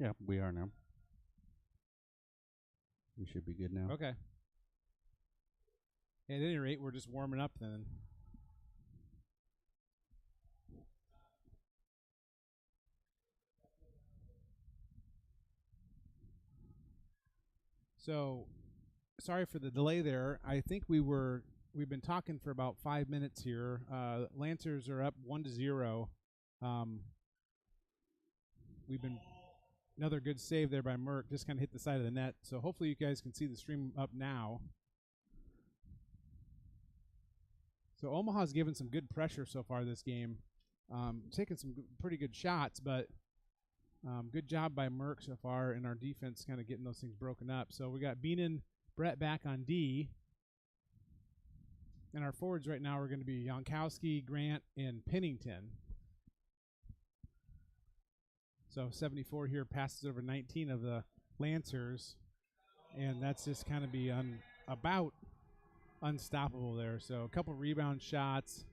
Yeah, we are now. We should be good now. Okay. At any rate, we're just warming up then. So, sorry for the delay there. I think we've been talking for about 5 minutes here. Lancers are up 1-0. We've been another good save there by Merck. Just kind of hit the side of the net. So hopefully you guys can see the stream up now. So Omaha's given some good pressure so far this game, taking some pretty good shots, but good job by Merck so far in our defense, kind of getting those things broken up. So we got Beenan, Brett back on D, and our forwards right now are going to be Jankowski, Grant, and Pennington. So 74 here passes over 19 of the Lancers, and that's just kind of be about unstoppable there. So a couple rebound shots.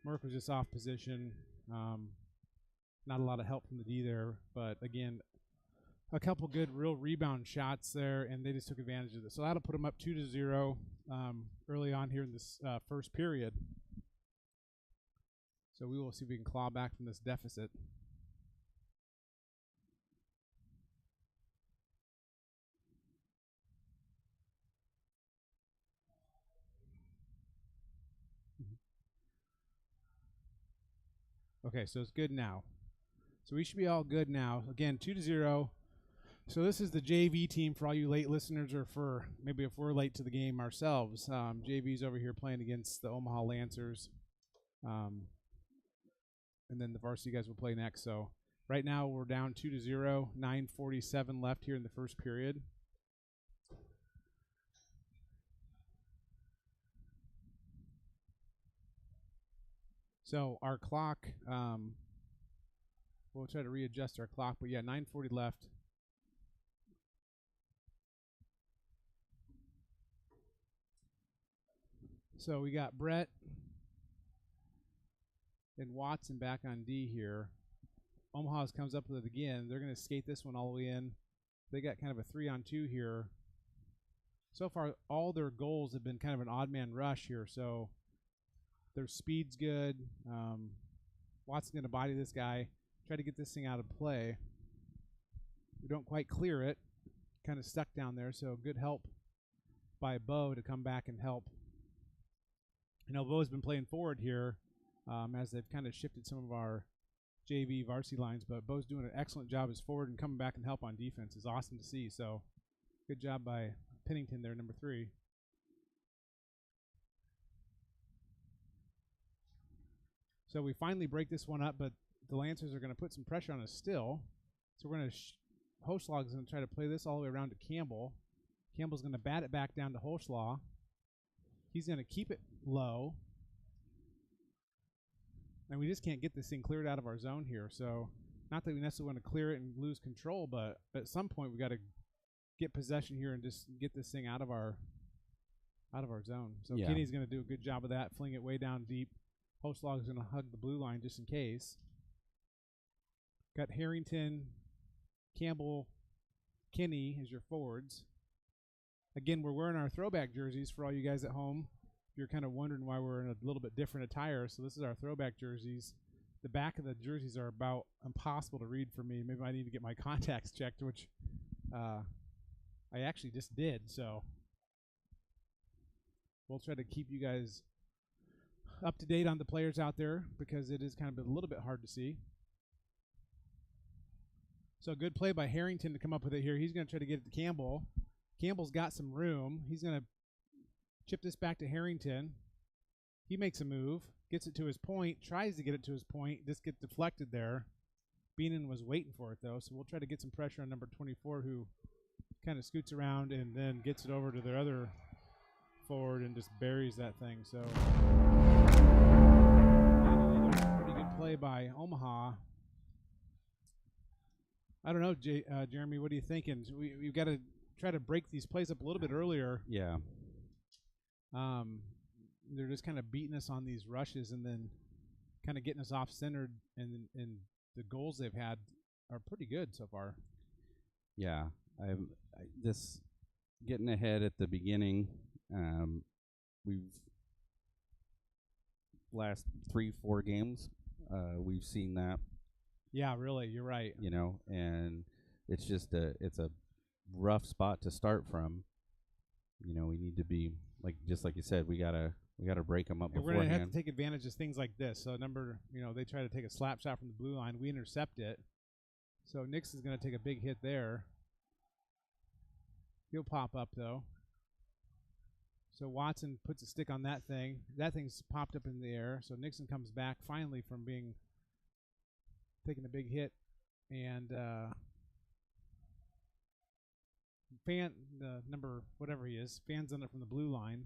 Merck was just off position. Not a lot of help from the D there, but again, a couple good real rebound shots there, and they just took advantage of this. So that'll put them up 2-0 early on here in this first period. So we will see if we can claw back from this deficit. Okay, so it's good now. So we should be all good now. Again, 2-0. So this is the JV team for all you late listeners, or for maybe if we're late to the game ourselves. JV's over here playing against the Omaha Lancers. And then the varsity guys will play next. So right now we're down 2-0, 9:47 left here in the first period. So our clock, we'll try to readjust our clock, but yeah, 9:40 left. So we got Brett and Watson back on D here. Omaha's comes up with it again. They're going to skate this one all the way in. They got kind of a 3-on-2 here. So far, all their goals have been kind of an odd man rush here, so their speed's good. Watson's going to body this guy, try to get this thing out of play. We don't quite clear it. Kind of stuck down there, so good help by Bo to come back and help. You know, Bo's been playing forward here as they've kind of shifted some of our JV varsity lines, but Bo's doing an excellent job as forward, and coming back and help on defense is awesome to see. So good job by Pennington there, number 3. So we finally break this one up, but the Lancers are going to put some pressure on us still. So we're going to Hochschlag is going to try to play this all the way around to Campbell. Campbell's going to bat it back down to Hochschlag. He's going to keep it low. And we just can't get this thing cleared out of our zone here. So not that we necessarily want to clear it and lose control, but at some point we got to get possession here and just get this thing out of our zone. So yeah. Kenny's going to do a good job of that, fling it way down deep. Hochschlag is going to hug the blue line just in case. Got Harrington, Campbell, Kenny as your forwards. Again, we're wearing our throwback jerseys for all you guys at home. If you're kind of wondering why we're in a little bit different attire, so this is our throwback jerseys. The back of the jerseys are about impossible to read for me. Maybe I need to get my contacts checked, which I actually just did. So we'll try to keep you guys up to date on the players out there because it is kind of a little bit hard to see. So good play by Harrington to come up with it here. He's going to try to get it to Campbell. Campbell's got some room. He's going to chip this back to Harrington. He makes a move, gets it to his point, tries to get it to his point, just get deflected there. Beenan was waiting for it, though, so we'll try to get some pressure on number 24, who kind of scoots around and then gets it over to their other forward and just buries that thing. So pretty good play by Omaha. I don't know, Jeremy, what are you thinking? We've got to try to break these plays up a little bit earlier. Yeah. They're just kind of beating us on these rushes and then kind of getting us off-centered, and the goals they've had are pretty good so far. Yeah, this getting ahead at the beginning. We've last 3-4 games. We've seen that, Yeah, really, you're right. and it's just it's a rough spot to start from. We need to be just like you said, we gotta break them up And we're gonna have to beforehand. take advantage of things like this. So they try to take a slap shot from the blue line. We intercept it. So Nixon's gonna take a big hit there. He'll pop up though. So Watson puts a stick on that thing. That thing's popped up in the air. So Nixon comes back finally from taking a big hit, and number whatever he is, fans on it from the blue line.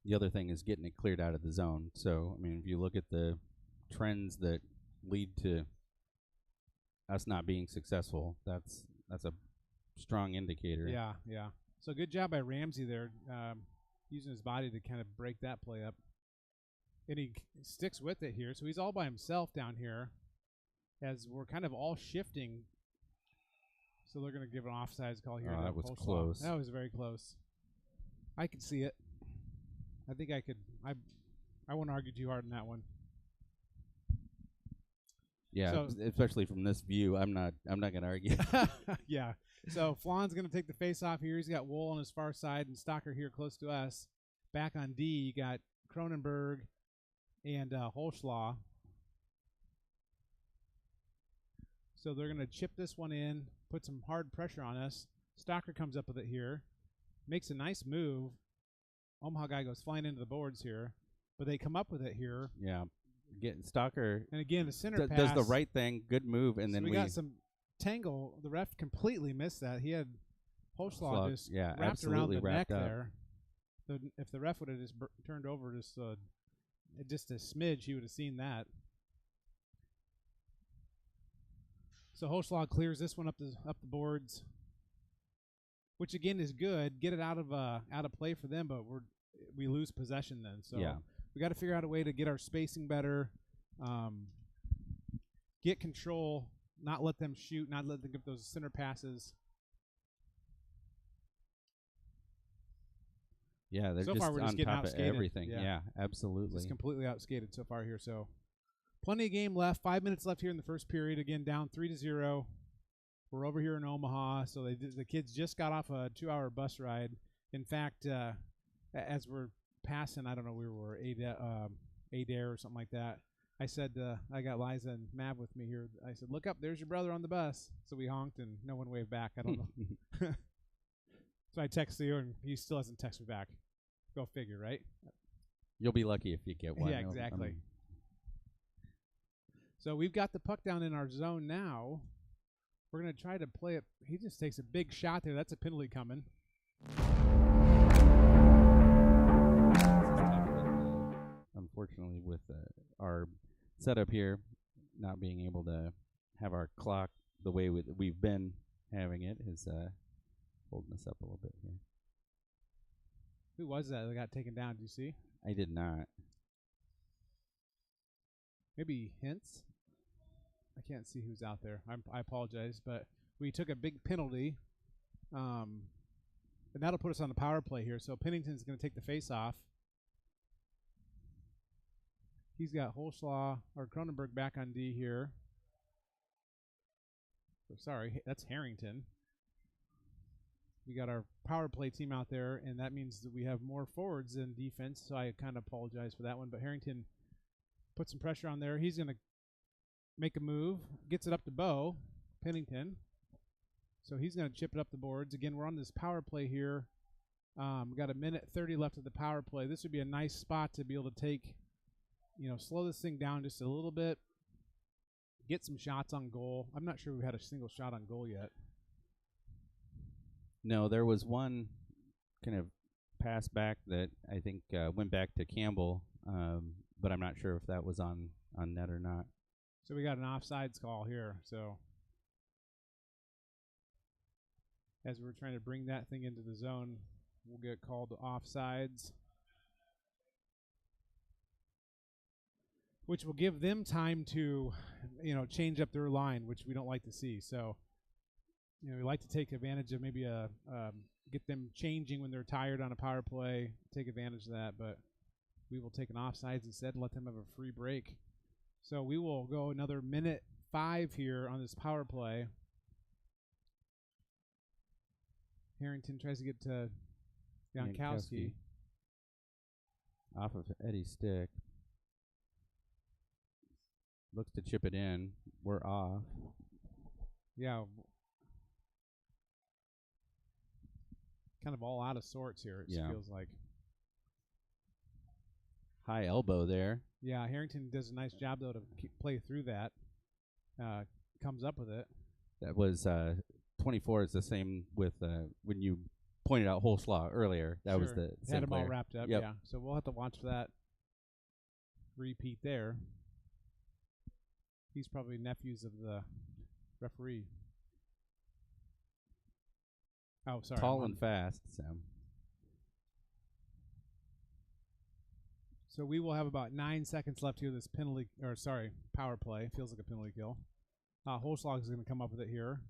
The other thing is getting it cleared out of the zone. So if you look at the trends that lead to us not being successful, that's a strong indicator. Yeah. So good job by Ramsey there, using his body to kind of break that play up. And he sticks with it here. So he's all by himself down here as we're kind of all shifting. So they're going to give an offsides call here. That was close. That was very close. I could see it. I think I could. I won't argue too hard on that one. Yeah, especially from this view, I'm not going to argue. Yeah. So Flan's going to take the face off here. He's got Wool on his far side and Stocker here close to us. Back on D, you got Cronenberg and Holschlaw. So they're going to chip this one in, put some hard pressure on us. Stocker comes up with it here, makes a nice move. Omaha guy goes flying into the boards here, but they come up with it here. Yeah, getting Stocker. And again, the center pass does the right thing, good move, and then we got some tangle. The ref completely missed that. He had Holschlaw just wrapped around the neck there. If the ref would have just turned over just a smidge, he would have seen that. So Holschlaw clears this one up the boards, which again is good. Get it out of play for them, but we lose possession then. So we got to figure out a way to get our spacing better, get control, not let them shoot, not let them give those center passes. Yeah, they're so just far we're on just getting top of outskated. everything. Yeah, absolutely. Just completely outskated so far here. So plenty of game left. 5 minutes left here in the first period. Again, down 3-0. We're over here in Omaha. So the kids just got off a 2-hour bus ride. In fact, as we're passing, I don't know, we were Adair or something like that. I said, I got Liza and Mav with me here. I said, look up, there's your brother on the bus. So we honked and no one waved back. I don't know. So I texted you and he still hasn't texted me back. Go figure, right? You'll be lucky if you get one. Yeah, exactly. So we've got the puck down in our zone now. We're going to try to play it. He just takes a big shot there. That's a penalty coming. Unfortunately, with our setup here, not being able to have our clock the way we've been having it is holding us up a little bit here. Who was that got taken down? Did you see? I did not. Maybe Hintz? I can't see who's out there. I apologize, but we took a big penalty, and that'll put us on the power play here. So Pennington's going to take the face off. He's got Holschlaw or Cronenberg back on D here. Oh, sorry, that's Harrington. We got our power play team out there, and that means that we have more forwards than defense, so I kind of apologize for that one. But Harrington put some pressure on there. He's going to make a move, gets it up to Bo Pennington. So he's going to chip it up the boards. Again, we're on this power play here. We got 1:30 left of the power play. This would be a nice spot to be able to take, slow this thing down just a little bit, get some shots on goal. I'm not sure we've had a single shot on goal yet. No, there was one kind of pass back that I think went back to Campbell, but I'm not sure if that was on net or not. So we got an offsides call here. So as we're trying to bring that thing into the zone, we'll get called offsides. which will give them time to, change up their line, which we don't like to see. So, we like to take advantage of maybe get them changing when they're tired on a power play, take advantage of that, but we will take an offsides instead and let them have a free break. So we will go another minute 5 here on this power play. Harrington tries to get to Jankowski. Off of Eddie's stick. Looks to chip it in. We're off. Yeah. Kind of all out of sorts here, it feels like. High elbow there. Yeah, Harrington does a nice job, though, to play through that. Comes up with it. That was 24 is the same with when you pointed out Holslaw earlier. That was the same had them player. all wrapped up, Yep. yeah. So we'll have to watch that repeat there. He's probably nephews of the referee. Oh, sorry. Tall and fast, Sam. So we will have about 9 seconds left here. This power play. Feels like a penalty kill. Holslaw is going to come up with it here.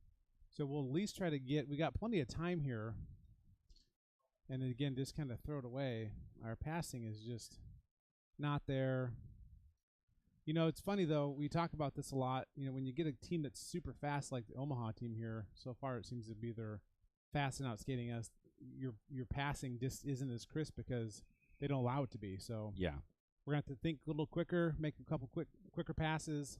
So we'll at least try to we got plenty of time here. And again, just kind of throw it away. Our passing is just not there. It's funny, though. We talk about this a lot. When you get a team that's super fast like the Omaha team here, so far it seems to be they're fast and out skating us. Your passing just isn't as crisp because they don't allow it to be. So yeah, we're going to have to think a little quicker, make a couple quicker passes,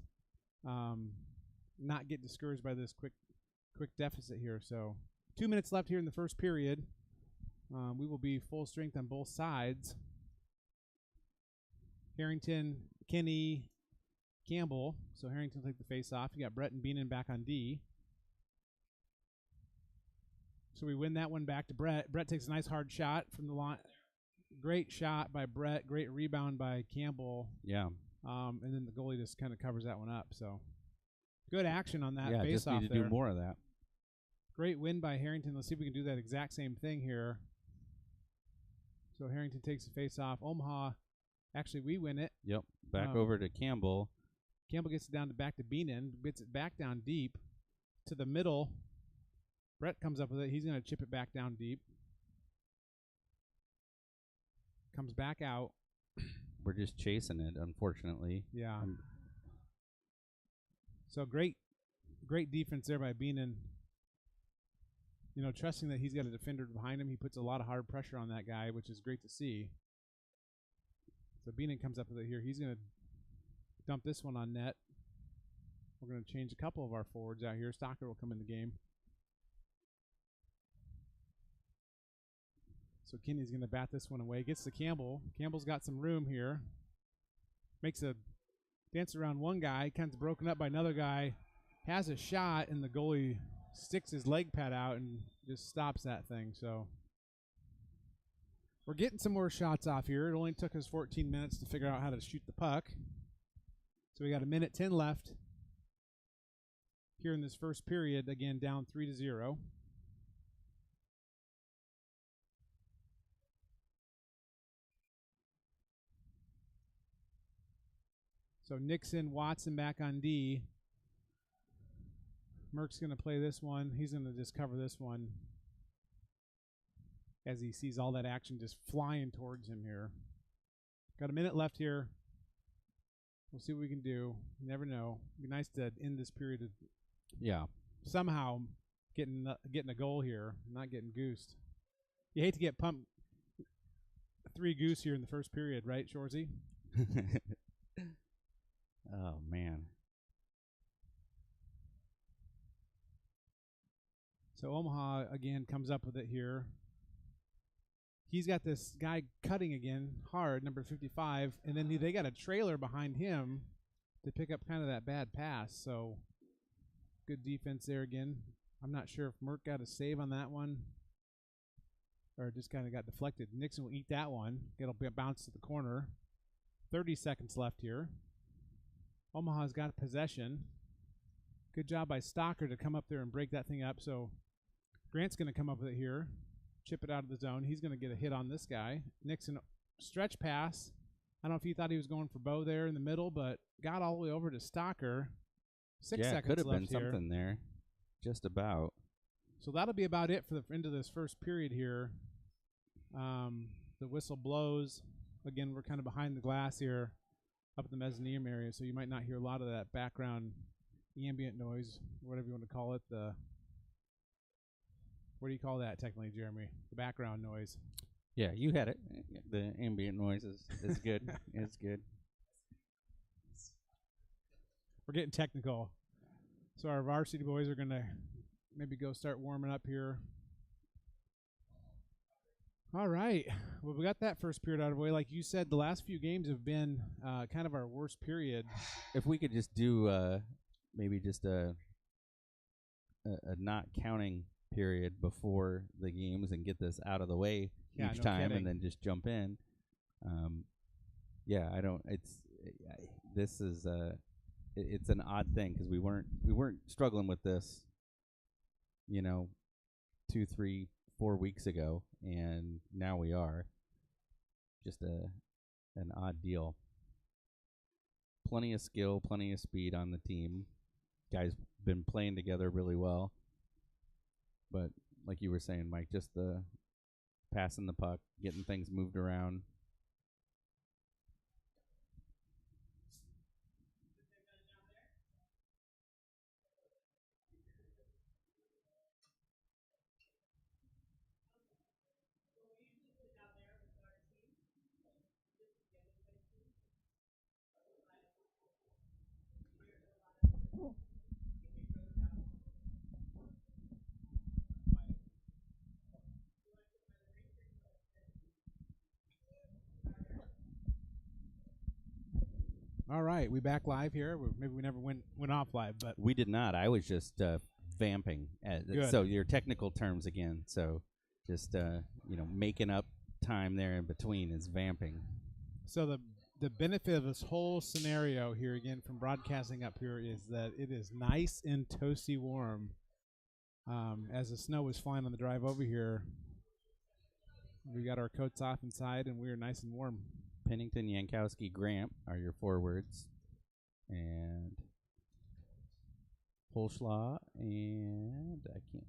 not get discouraged by this quick deficit here. So 2 minutes left here in the first period. We will be full strength on both sides. Harrington, Kenny, Campbell. So Harrington will take the face off. You got Brett and Beenan back on D. So we win that one back to Brett. Brett takes a nice hard shot from the line. Great shot by Brett. Great rebound by Campbell. Yeah. And then the goalie just kind of covers that one up. So good action on that face-off there. Yeah, just need to do more of that. Great win by Harrington. Let's see if we can do that exact same thing here. So Harrington takes the face-off. Omaha, actually, we win it. Yep. Back over to Campbell. Campbell gets it back to Beenan. Gets it back down deep to the middle. Brett comes up with it. He's going to chip it back down deep. Comes back out. We're just chasing it, unfortunately. Yeah. So great defense there by Beenan. Trusting that he's got a defender behind him. He puts a lot of hard pressure on that guy, which is great to see. So Beenan comes up with it here. He's going to dump this one on net. We're going to change a couple of our forwards out here. Stocker will come in the game. So Kenny's going to bat this one away. Gets to Campbell. Campbell's got some room here. Makes a dance around one guy. Kind of broken up by another guy. Has a shot, and the goalie sticks his leg pad out and just stops that thing. So we're getting some more shots off here. It only took us 14 minutes to figure out how to shoot the puck. So we got 1:10 left here in this first period. Again, down 3-0. So Nixon, Watson back on D. Merck's going to play this one. He's going to just cover this one as he sees all that action just flying towards him here. Got a minute left here. We'll see what we can do. You never know. It'd be nice to end this period of somehow getting a goal here, not getting goosed. You hate to get pumped 3 goose here in the first period, right, Shorzy? Oh, man. So Omaha, again, comes up with it here. He's got this guy cutting again, hard, number 55, and then they got a trailer behind him to pick up kind of that bad pass. So good defense there again. I'm not sure if Merck got a save on that one or just kind of got deflected. Nixon will eat that one. It'll bounce to the corner. 30 seconds left here. Omaha's got possession. Good job by Stocker to come up there and break that thing up. So Grant's going to come up with it here, chip it out of the zone. He's going to get a hit on this guy. Nixon, stretch pass. I don't know if he thought he was going for Bo there in the middle, but got all the way over to Stocker. 6 Yeah, seconds could have been left here. something there. Just about. So that'll be about it for the end of this first period here. The whistle blows. Again, we're kind of behind the glass here up in the mezzanine area, so you might not hear a lot of that background ambient noise, whatever you want to call it. What do you call that technically, Jeremy? The background noise. Yeah, you had it. The ambient noise is good. It's good. We're getting technical. So our varsity boys are going to maybe go start warming up here. All right. Well, we got that first period out of the way. Like you said, the last few games have been kind of our worst period. If we could just do maybe just a not counting period before the games and get this out of the way each time, kidding. and then just jump in. Yeah, I don't. This is it's an odd thing because we weren't struggling with this, 2, 3, 4 weeks ago, and now we are. Just an odd deal. Plenty of skill, plenty of speed on the team. Guys been playing together really well. But like you were saying, Mike, just the passing the puck, getting things moved around. All right, we back live here. Maybe we never went off live, but We did not. I was just vamping. Good. So your technical terms again. So just making up time there in between is vamping. so the benefit of this whole scenario here again from broadcasting up here is that it is nice and toasty warm. As the snow was flying on the drive over here, we got our coats off inside and we are nice and warm. Pennington, Yankowski, Grant are your forwards, and Holschlaw and I can't.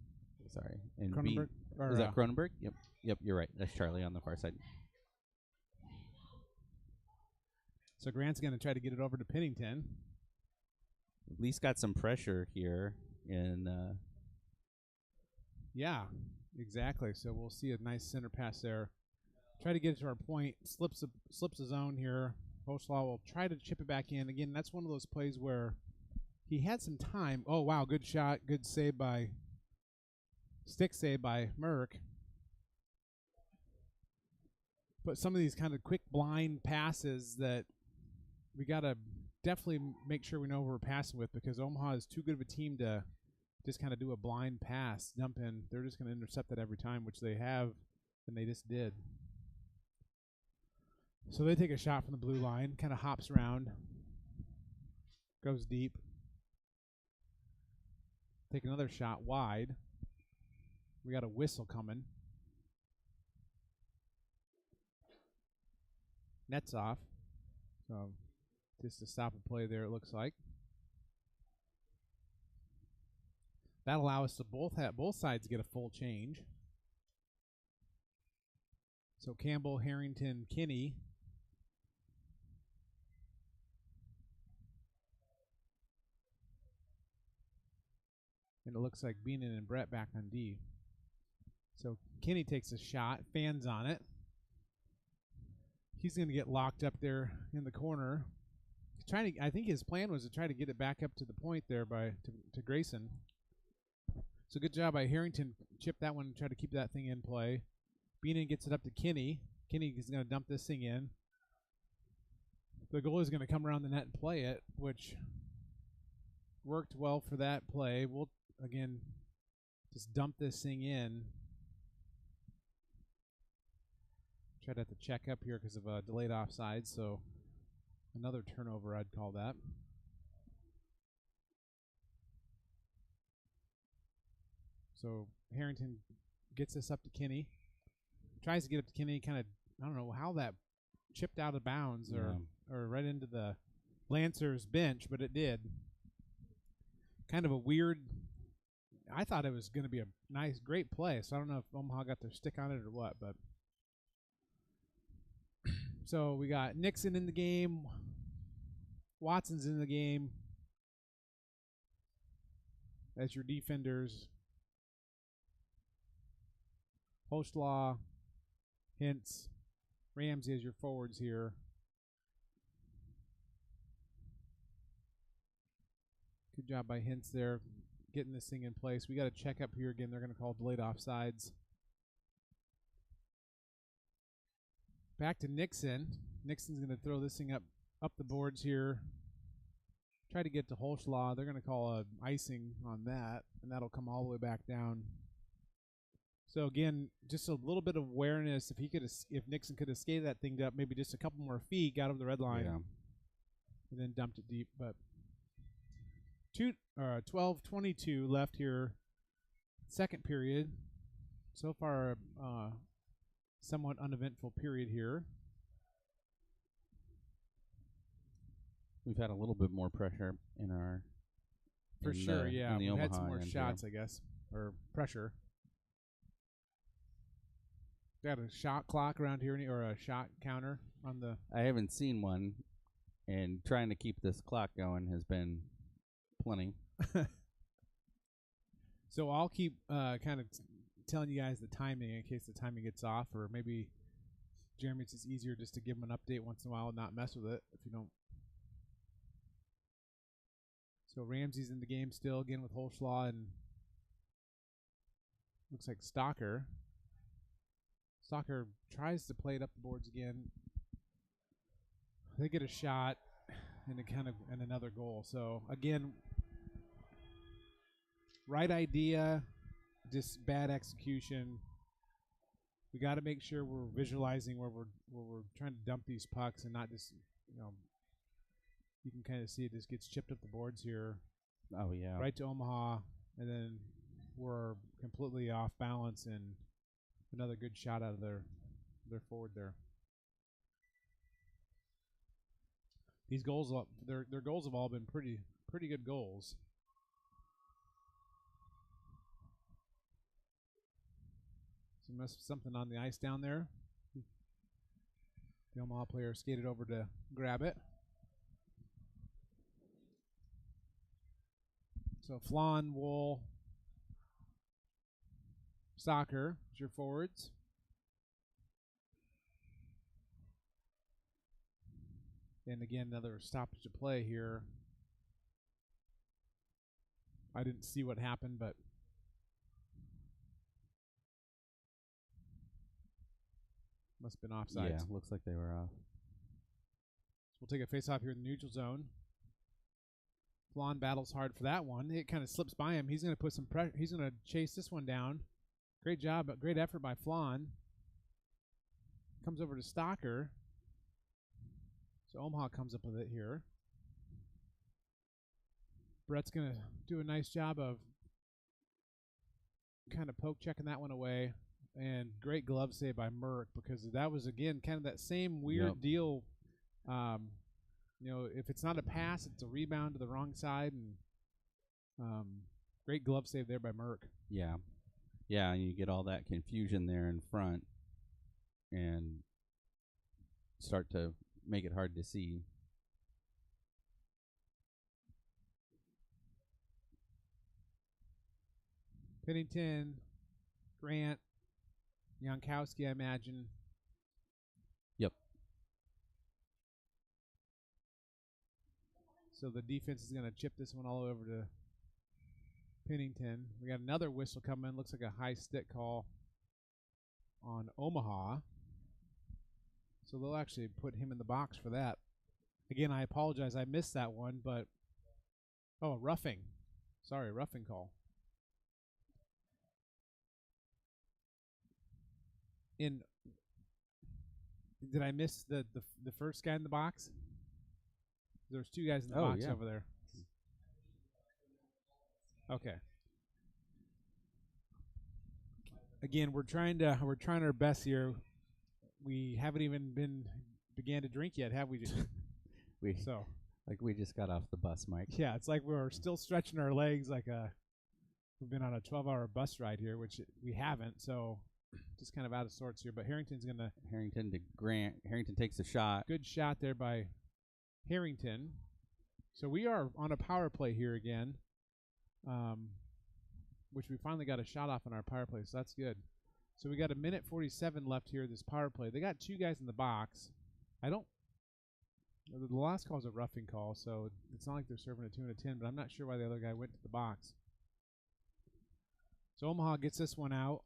Sorry, and Cronenberg, is that Cronenberg? Yep. You're right. That's Charlie on the far side. So Grant's going to try to get it over to Pennington. At least got some pressure here in. Yeah, exactly. So we'll see a nice center pass there. Try to get it to our point. Slips a zone here. Holschlaw will try to chip it back in. Again, that's one of those plays where he had some time. Oh, wow, good shot. Good save stick save by Merck. But some of these kind of quick blind passes that we got to definitely make sure we know who we're passing with, because Omaha is too good of a team to just kind of do a blind pass, dump in. They're just going to intercept that every time, which they have, and they just did. So they take a shot from the blue line, kind of hops around, goes deep. Take another shot wide. We got a whistle coming. Net's off. So just to stop a play there, it looks like. That'll allow us to both sides get a full change. So Campbell, Harrington, Kinney. And it looks like Beenan and Brett back on D. So Kinney takes a shot, fans on it. He's going to get locked up there in the corner. I think his plan was to try to get it back up to the point there to Grayson. So good job by Harrington. Chip that one and try to keep that thing in play. Beenan gets it up to Kinney. Kinney is going to dump this thing in. The goalie is going to come around the net and play it, which worked well for that play. We'll, again, just dump this thing in. Tried to have to check up here because of a delayed offside, so another turnover, I'd call that. So Harrington gets this up to Kinney. Tries to get up to Kinney, kind of, I don't know how that chipped out of bounds Yeah. or right into the Lancers bench, but it did. Kind of a weird. I thought it was going to be a nice, great play. So I don't know if Omaha got their stick on it or what, but so we got Nixon in the game, Watson's in the game as your defenders. Holschlaw, Hintz, Ramsey as your forwards here. Good job by Hintz there, getting this thing in place. We got to check up here again. They're going to call delayed offsides. Back to Nixon. Nixon's going to throw this thing up the boards here. Try to get to Holschlaw. They're going to call a icing on that, and that'll come all the way back down. So again, just a little bit of awareness. If Nixon could have skated that thing up, maybe just a couple more feet, got over the red line, and then dumped it deep. But 12:22 left here, second period. So far, somewhat uneventful period here. We've had a little bit more pressure in our. For sure, yeah. We've had some more shots, I guess, or pressure. Got a shot clock around here, or a shot counter on the. I haven't seen one, and trying to keep this clock going has been plenty. So I'll keep kind of telling you guys the timing in case the timing gets off, or maybe Jeremy, it's just easier just to give him an update once in a while and not mess with it if you don't. So Ramsey's in the game still, again with Holschlaw and looks like Stalker. Stalker tries to play it up the boards again. They get a shot and another goal. So again, right idea, just bad execution. We got to make sure we're visualizing where we're trying to dump these pucks and not just, you can kind of see it just gets chipped up the boards here. Oh yeah. Right to Omaha, and then we're completely off balance, and another good shot out of their forward there. These goals, their goals have all been pretty good goals. So must something on the ice down there. The Omaha player skated over to grab it. So Flan, Wool, Soccer is your forwards. And again, another stoppage of play here. I didn't see what happened, but must have been offside. Yeah, looks like they were off. So we'll take a face-off here in the neutral zone. Flan battles hard for that one. It kind of slips by him. He's going to put some pressure. He's going to chase this one down. Great job, great effort by Flan. Comes over to Stalker. So Omaha comes up with it here. Brett's going to do a nice job of kind of poke checking that one away. And great glove save by Merck, because that was, again, kind of that same weird deal. If it's not a pass, it's a rebound to the wrong side. And great glove save there by Merck. Yeah. Yeah, and you get all that confusion there in front and start to make it hard to see. Pennington, Grant, Jankowski, I imagine. Yep. So the defense is going to chip this one all over to Pennington. We got another whistle coming. Looks like a high stick call on Omaha. So they'll actually put him in the box for that. Again, I apologize. I missed that one, but roughing. Sorry, roughing call. Did I miss the first guy in the box? There's two guys in the box over there. Okay. Again, we're trying our best here. We haven't even been began to drink yet, have we? We So we just got off the bus, Mike. yeah, it's like we're still stretching our legs like we've been on a 12-hour bus ride here, which we haven't. So just kind of out of sorts here. But Harrington's gonna Harrington to Grant. Harrington takes a shot. good shot there by Harrington. So we are on a power play here again, which we finally got a shot off on our power play, so that's good. So we got a minute 47 left here, this power play. They got 2 guys in the box. The last call is a roughing call, so it's not like they're serving a 2 and a 10, but I'm not sure why the other guy went to the box. So Omaha gets this one out,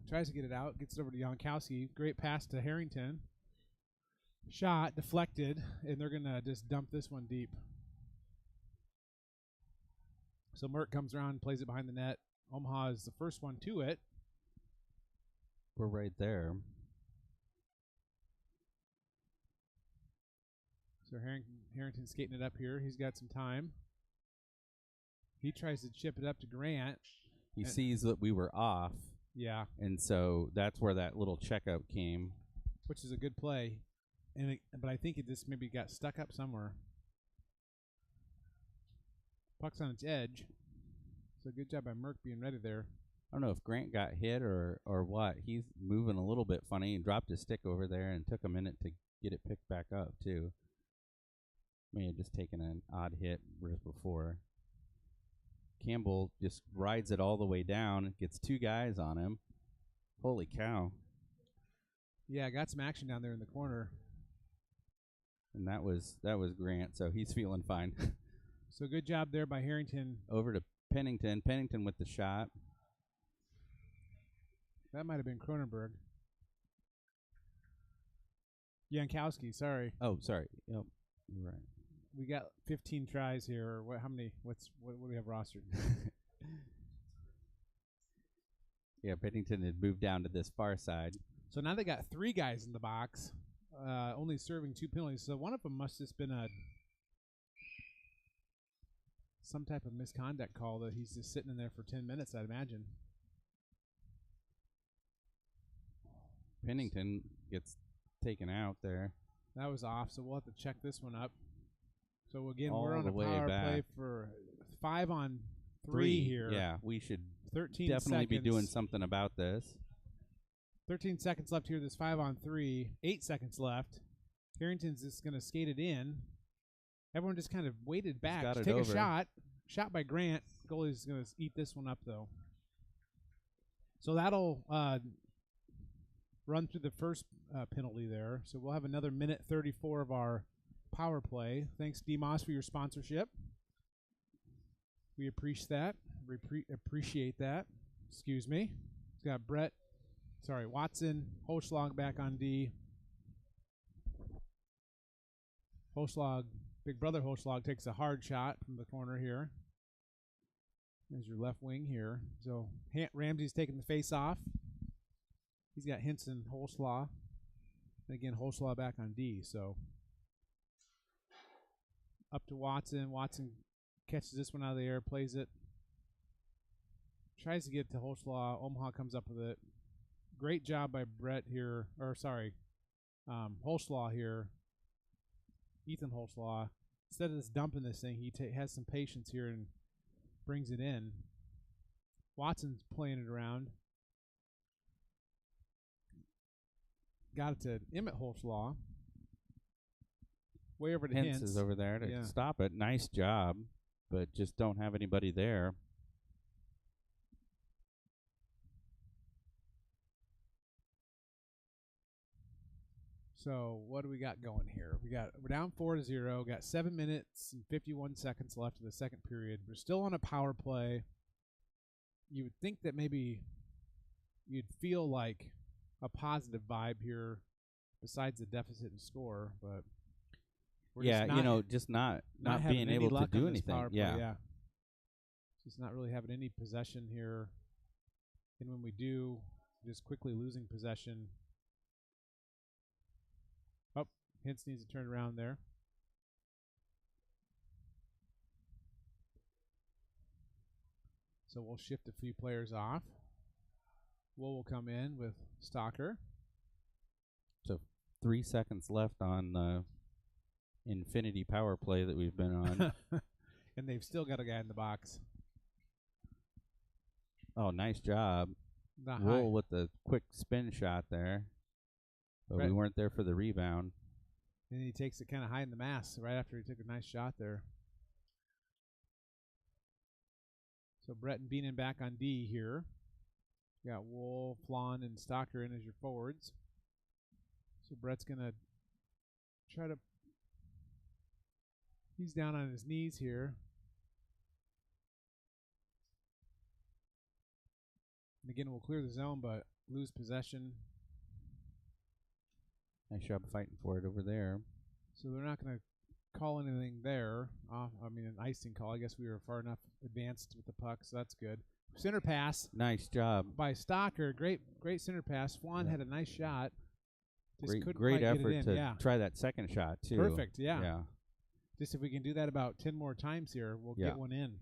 tries to get it out, gets it over to Jankowski. Great pass to Harrington. Shot, deflected, and they're going to just dump this one deep. So Merck comes around, plays it behind the net. Omaha is the first one to it. We're right there. So Harrington's skating it up here. He's got some time. He tries to chip it up to Grant. He sees that we were off, Yeah, and so that's where that little checkup came. which is a good play. But I think it just maybe got stuck up somewhere. Puck's on its edge. So good job by Merck being ready there. I don't know if Grant got hit or what. He's moving a little bit funny and dropped his stick over there and took a minute to get it picked back up, too. May have just taken an odd hit just before. Campbell just rides it all the way down, gets 2 guys on him. Holy cow. Yeah, got some action down there in the corner. And that was Grant, so he's feeling fine. So good job there by Harrington. Over to Pennington. Pennington with the shot. That might have been Cronenberg. Jankowski, sorry. Oh, sorry. Yep, you're right. We got 15 tries here. Or what? How many? What do we have rostered? Yeah, Pennington had moved down to this far side. So now they got 3 guys in the box, only serving 2 penalties. So one of them must have been some type of misconduct call that he's just sitting in there for 10 minutes, I'd imagine. Pennington gets taken out there. That was off, so we'll have to check this one up. So again, All we're on the a way power back. play for 5-on-3 here. Yeah, we should 13 definitely be seconds. doing something about this. 13 seconds left here. This 5-on-3. 8 seconds left. Harrington's just going to skate it in. Everyone just kind of waited back got to it take over. a shot. Shot by Grant. Goalie's going to eat this one up, though. So that'll run through the first penalty there. So we'll have another minute 34 of our power play. Thanks, DMOS, for your sponsorship. We appreciate that. Appreciate that. Excuse me. We've got Watson, Holschlag back on D. Holschlag, big brother Holschlag takes a hard shot from the corner here. There's your left wing here. So Ramsey's taking the face off. He's got Henson, Holschlag. And again, Holschlag back on D. So up to Watson. Watson catches this one out of the air, plays it. Tries to get to Holschlag. Omaha comes up with it. Great job by Holschlag here. Ethan Holschlag. Instead of just dumping this thing, he has some patience here and brings it in. Watson's playing it around. Got it to Emmett Holschlag. Way over to Hintz Hintz. is over there to stop it. Nice job, but just don't have anybody there. So what do we got going here? We're down 4-0. Got 7 minutes and 51 seconds left in the second period. We're still on a power play. You would think that maybe you'd feel like a positive vibe here, besides the deficit in score, but we're just not having being any able to luck do on this anything. power play, Yeah. Just not really having any possession here, and when we do, just quickly losing possession. Oh, Hintz needs to turn around there. So we'll shift a few players off. Will come in with Stalker. So 3 seconds left on the infinity power play that we've been on. And they've still got a guy in the box. Oh, nice job. Not Wool high. with the quick spin shot there. But Right. we weren't there for the rebound. And he takes it kind of high in the mass right after he took a nice shot there. So Brett and Beenan back on D here. You got Wool, Flan, and Stocker in as your forwards. So Brett's going to try to... He's down on his knees here. And again, we'll clear the zone, but lose possession. Nice job fighting for it over there. So they're not going to call anything there. I mean, an icing call. I guess we were far enough advanced with the puck, so that's good. Center pass Nice job. by Stocker. Great center pass. Flan had a nice shot. Just couldn't Great quite get it effort in. to Yeah. try that second shot, too. Perfect, yeah. Yeah. Just if we can do that about 10 more times here, we'll Yeah. get one in.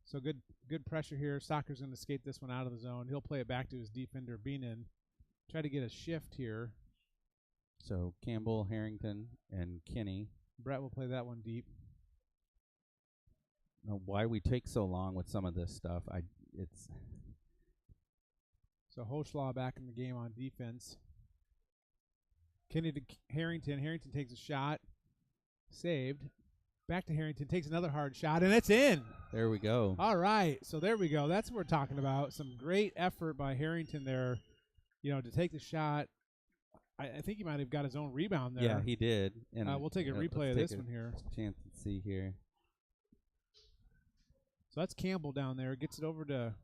So good pressure here. Stocker's going to skate this one out of the zone. He'll play it back to his defender, Beenan. Try to get a shift here. So Campbell, Harrington, and Kinney. Brett will play that one deep. Now, why we take so long with some of this stuff? It's So Hoschlaw back in the game on defense. Kinney to Harrington. Harrington takes a shot. Saved. Back to Harrington. Takes another hard shot, and it's in. there we go. All right. So there we go. That's what we're talking about. Some great effort by Harrington there, to take the shot. I think he might have got his own rebound there. Yeah, he did. And We'll take a replay of let's this take one here. Chance to see here. So that's Campbell down there. Gets it over to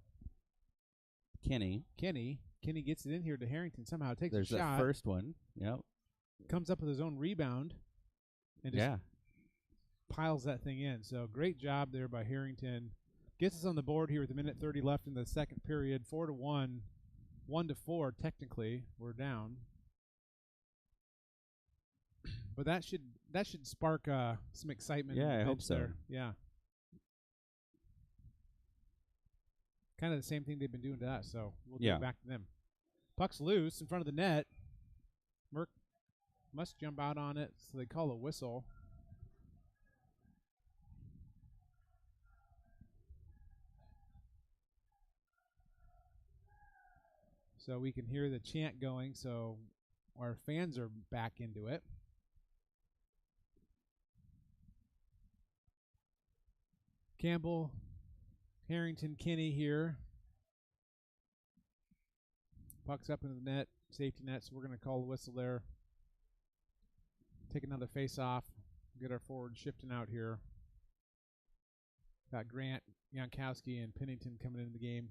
Kinney. Kenny. Kenny gets it in here to Harrington. Somehow takes There's a shot. that first one. Yep. Comes up with his own rebound. And just Yeah. piles that thing in. So great job there by Harrington. Gets us on the board here with a minute 30 left in the second period. 4-1. 1-4 technically. We're down. But that should spark some excitement. Yeah, in the I hope bench so. there. Yeah. Kind of the same thing they've been doing to us, so we'll do Yeah. it back to them. Puck's loose in front of the net. Merck must jump out on it, so they call a whistle. So we can hear the chant going, so our fans are back into it. Campbell, Harrington, Kinney here. Puck's up into the net, safety net, so we're going to call the whistle there. Take another face off, get our forward shifting out here. Got Grant, Jankowski, and Pennington coming into the game.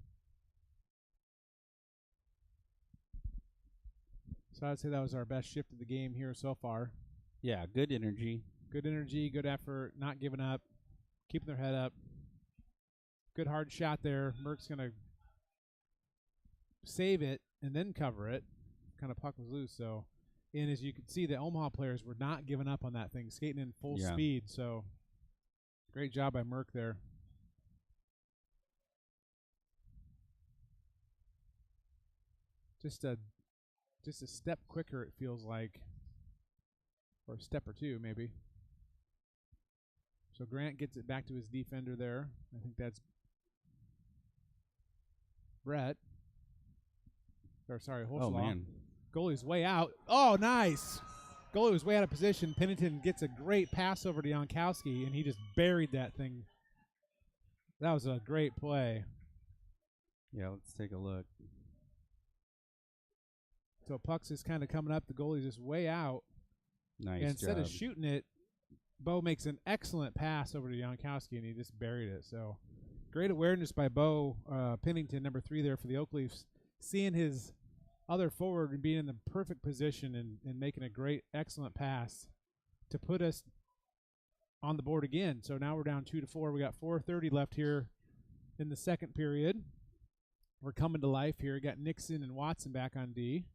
So I'd say that was our best shift of the game here so far. Yeah, good energy. Good energy, good effort, not giving up, keeping their head up. Good hard shot there. Merck's going to save it and then cover it. Kind of puck was loose. So, and as you can see, the Omaha players were not giving up on that thing, skating in full speed. So great job by Merck there. Just a step quicker, it feels like. Or a step or two, maybe. So Grant gets it back to his defender there. I think that's Brett. Or sorry, Hoschlaw. Oh, man. Goalie's way out. Oh, nice. Goalie was way out of position. Pennington gets a great pass over to Jankowski, and he just buried that thing. That was a great play. Yeah, let's take a look. So puck's just kind of coming up. The goalie's just way out. Nice And instead job. of shooting it, Bo makes an excellent pass over to Jankowski, and he just buried it. So great awareness by Bo Pennington, number 3 there for the Oak Leafs, seeing his other forward and being in the perfect position and making a great, excellent pass to put us on the board again. So now we're down 2-4. We got 4:30 left here in the second period. We're coming to life here. We got Nixon and Watson back on D.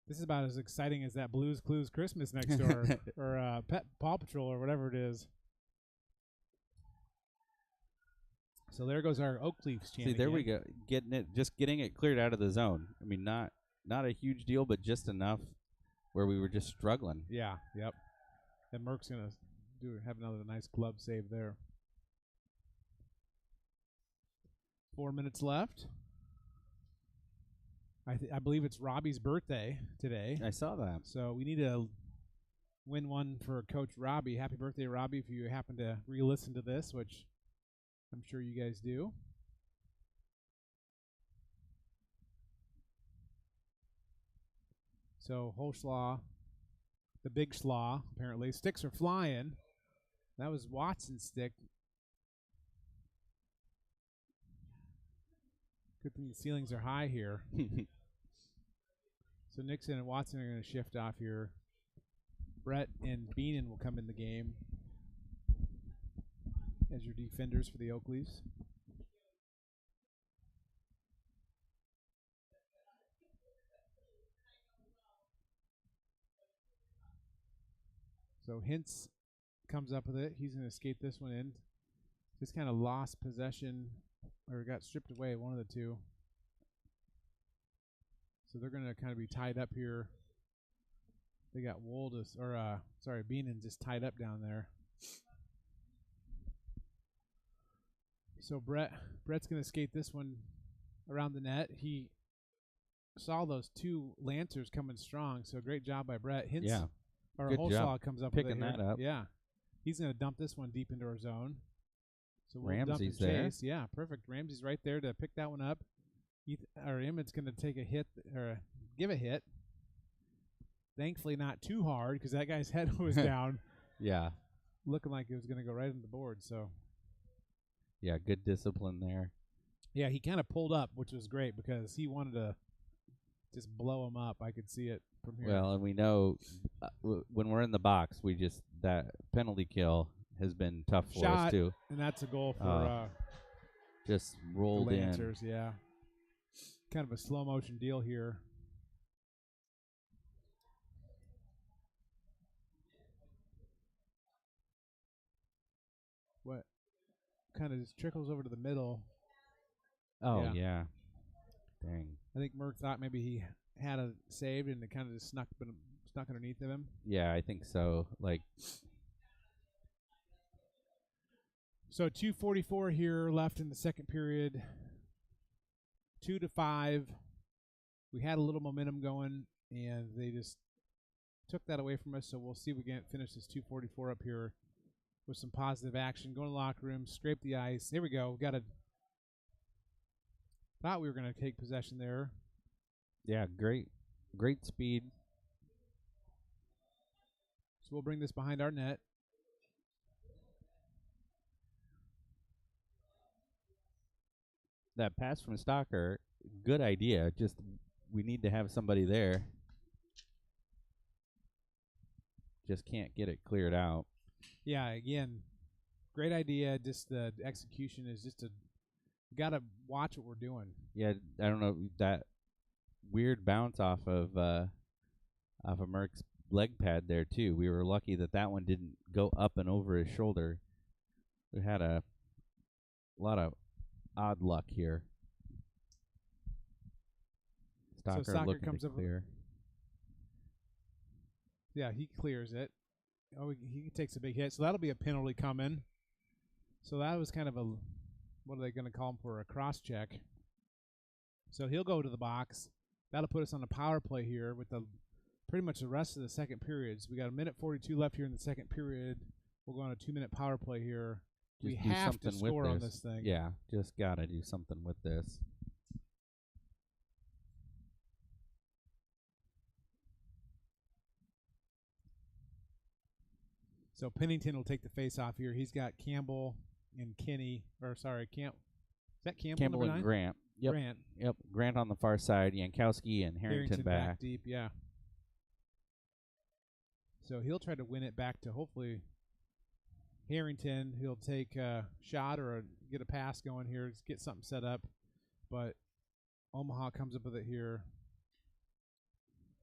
This is about as exciting as that Blues Clues Christmas next door or Paw Patrol or whatever it is. So there goes our Oak Leafs chant. See, there we again. go. Getting it cleared out of the zone. I mean, not a huge deal, but just enough where we were just struggling. Yeah, yep. And Merck's going to have another nice glove save there. 4 minutes left. I believe it's Robbie's birthday today. I saw that. So we need to win one for Coach Robbie. Happy birthday, Robbie, if you happen to re-listen to this, which I'm sure you guys do. So Holschlaw, the big slaw, apparently. Sticks are flying. That was Watson's stick. Good thing the ceilings are high here. So Nixon and Watson are going to shift off here. Brett and Beenan will come in the game as your defenders for the Oak Leafs. So Hintz comes up with it. He's going to skate this one in. Just kind of lost possession or got stripped away, one of the two. So they're going to kind of be tied up here. They got Beenan just tied up down there. So Brett's going to skate this one around the net. He saw those two Lancers coming strong, so great job by Brett. Hintz, Yeah. Or Good Holslaw job comes up picking with it that here. up. Yeah. He's going to dump this one deep into our zone. So we'll Ramsey's dump and there. chase. Yeah, perfect. Ramsey's right there to pick that one up. Emmett's going to take a hit or give a hit. Thankfully, not too hard because that guy's head was down, Yeah. looking like it was going to go right into the board. So, Yeah, good discipline there. yeah, he kind of pulled up, which was great because he wanted to just blow him up. I could see it from here. Well, and we know when we're in the box, that penalty kill has been tough for us too. And that's a goal for Just the rolled in. Lancers, yeah. Kind of a slow motion deal here. What kind of just trickles over to the middle. Oh yeah. Dang. I think Merck thought maybe he had it saved and it kind of just snuck underneath of him. Yeah, I think so. So 2:44 here left in the second period. 2-5. We had a little momentum going, and they just took that away from us. So we'll see if we can finish this 2:44 up here with some positive action. Go in the locker room, scrape the ice. Here we go. Thought we were going to take possession there. Yeah, great speed. So we'll bring this behind our net. That pass from Stalker, good idea. Just we need to have somebody there. Just can't get it cleared out. Yeah, again, great idea. Just the execution is just got to watch what we're doing. Yeah, I don't know, that weird bounce off of Merck's leg pad there too. We were lucky that one didn't go up and over his shoulder. We had a lot of odd luck here. Stalker looking comes to up clear. Yeah, he clears it. Oh, he takes a big hit. So that'll be a penalty coming. So that was kind of what are they going to call him for, a cross check. So he'll go to the box. That'll put us on a power play here with pretty much the rest of the second period. So we got 1:42 left here in the second period. We'll go on a 2-minute power play here. We Just do have to something with score on this thing. Yeah, just got to do something with this. So Pennington will take the face off here. He's got Campbell and Kenny, is that Campbell Campbell number 9? and Grant. Yep. Grant. Yep. Grant on the far side. Yankowski and Harrington back. deep, yeah. So he'll try to win it back to hopefully Harrington. He'll take a shot or get a pass going here, just get something set up. But Omaha comes up with it here.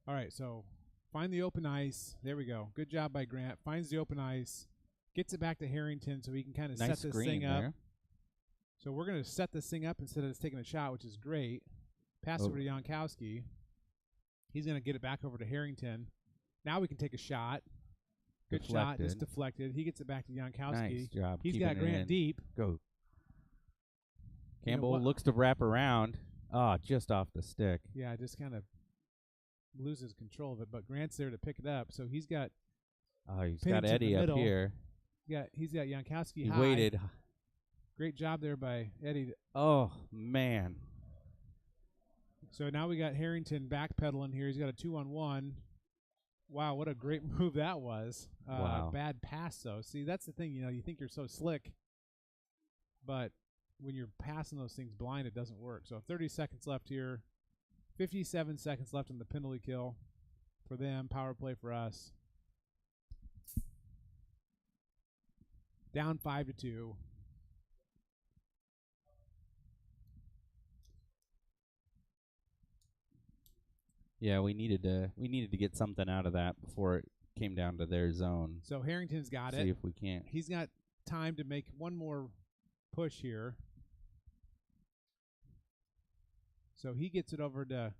All right, so find the open ice. There we go. Good job by Grant. Finds the open ice. Gets it back to Harrington so he can kind of Nice set this screen thing up. there. So we're going to set this thing up instead of just taking a shot, which is great. Pass over to Jankowski. He's going to get it back over to Harrington. Now we can take a shot. Good shot, just deflected. He gets it back to Jankowski. Nice job. He's got Grant deep. Go. Campbell looks to wrap around. Ah, just off the stick. Yeah, just kind of loses control of it, but Grant's there to pick it up. So he's got he's got Eddie up here. He's got Jankowski He high. waited. Great job there by Eddie. Oh, man. So now we got Harrington backpedaling here. He's got a 2-on-1. Wow, what a great move that was. Wow. Bad pass, though. See, that's the thing. You think you're so slick, but when you're passing those things blind, it doesn't work. So 30 seconds left here. 57 seconds left in the penalty kill for them. Power play for us. Down 5-2. Yeah, we needed to get something out of that before it came down to their zone. So Harrington's got it. See if we can't. He's got time to make one more push here. So he gets it over to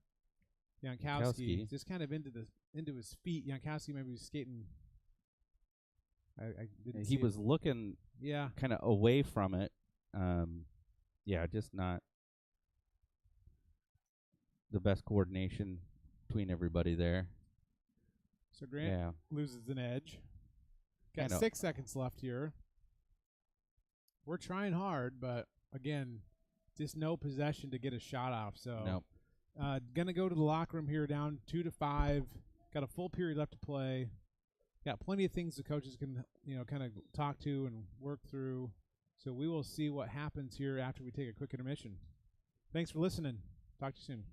Jankowski. Just kind of into his feet. Jankowski maybe was skating. I didn't see he was looking kind of away from it. Just not the best coordination between everybody there. So Grant loses an edge. Got 6 seconds left here. We're trying hard, but again, just no possession to get a shot off. So nope. Gonna go to the locker room here, down 2-5. Got a full period left to play. Got plenty of things the coaches can kind of talk to and work through. So we will see what happens here after we take a quick intermission. Thanks for listening. Talk to you soon.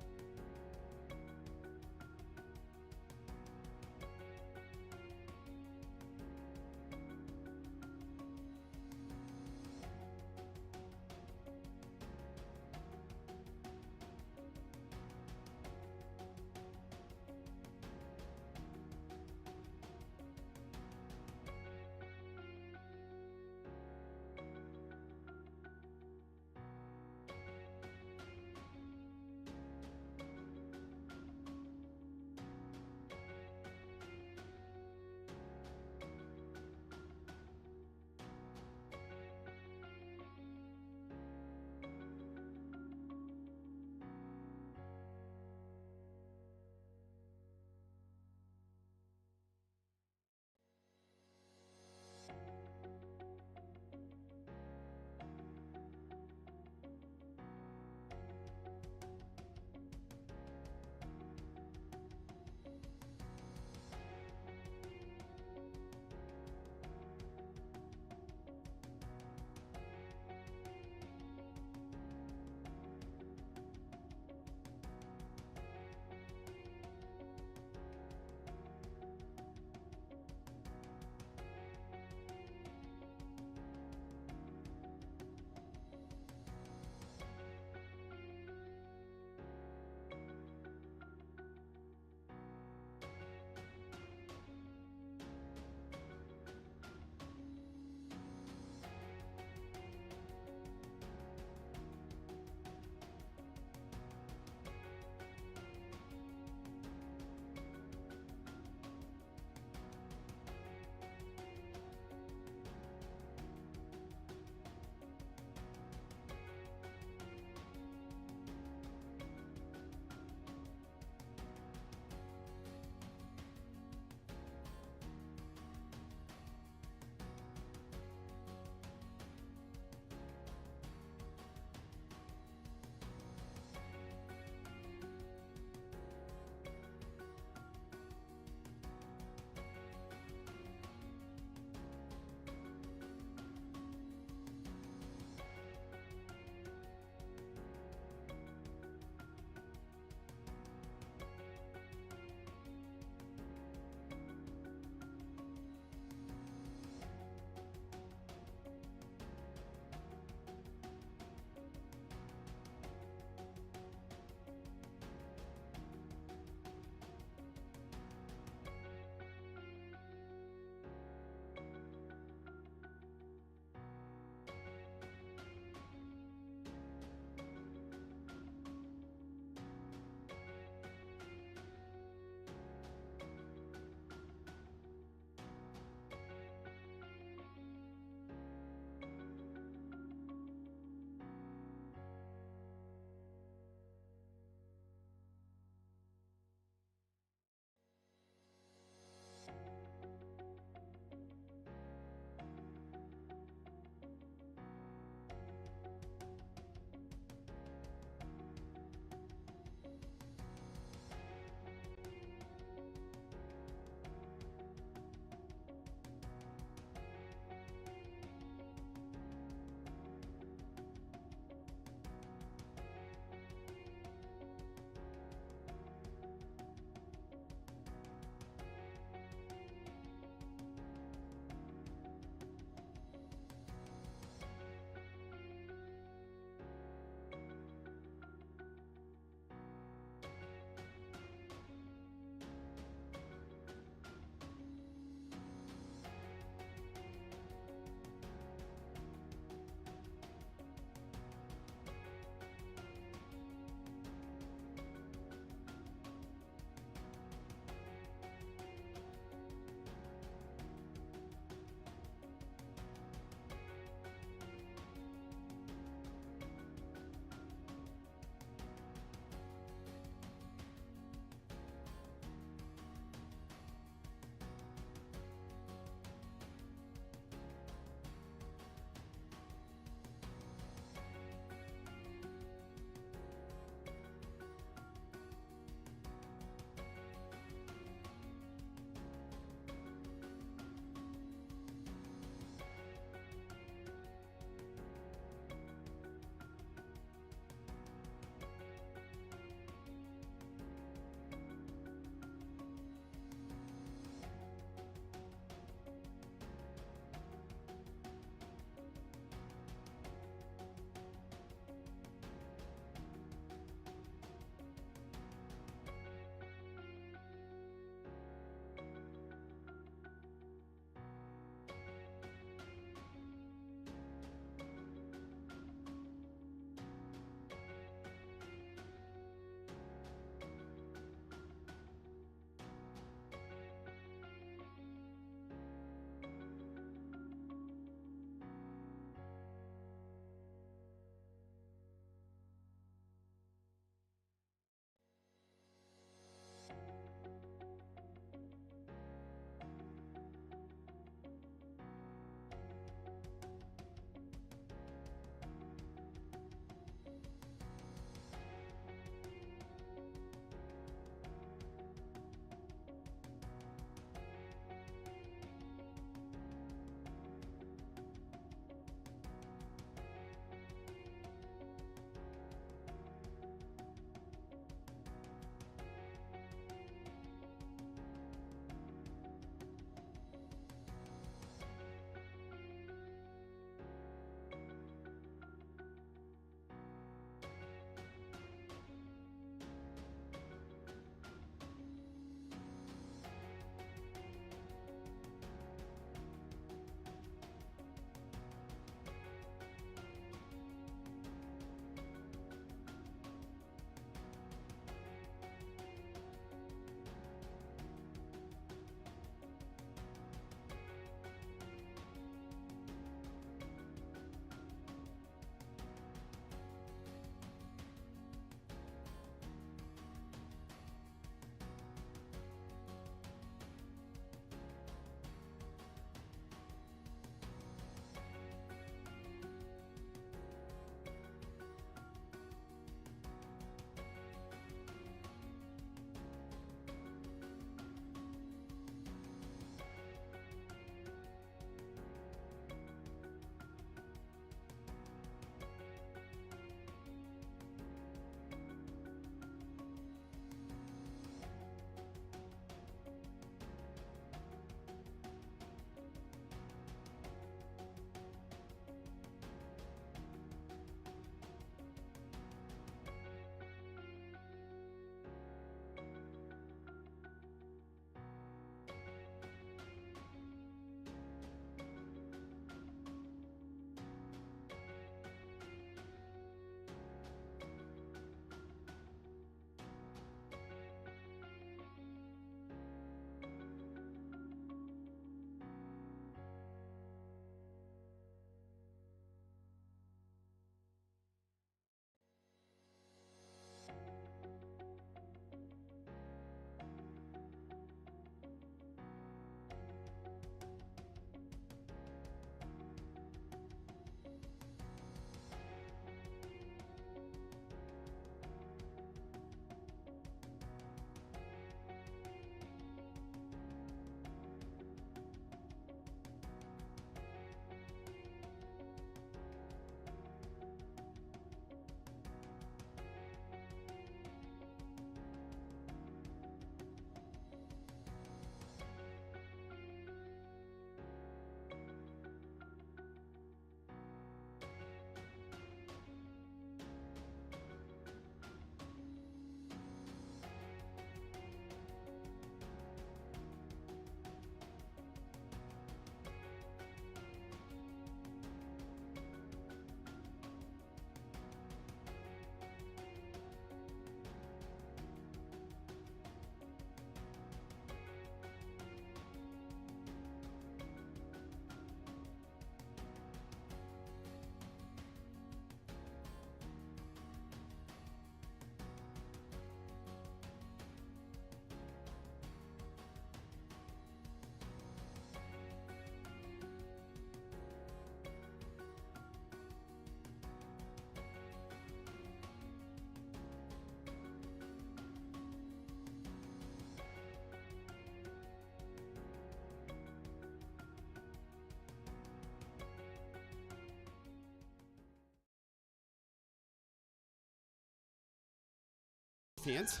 Cans.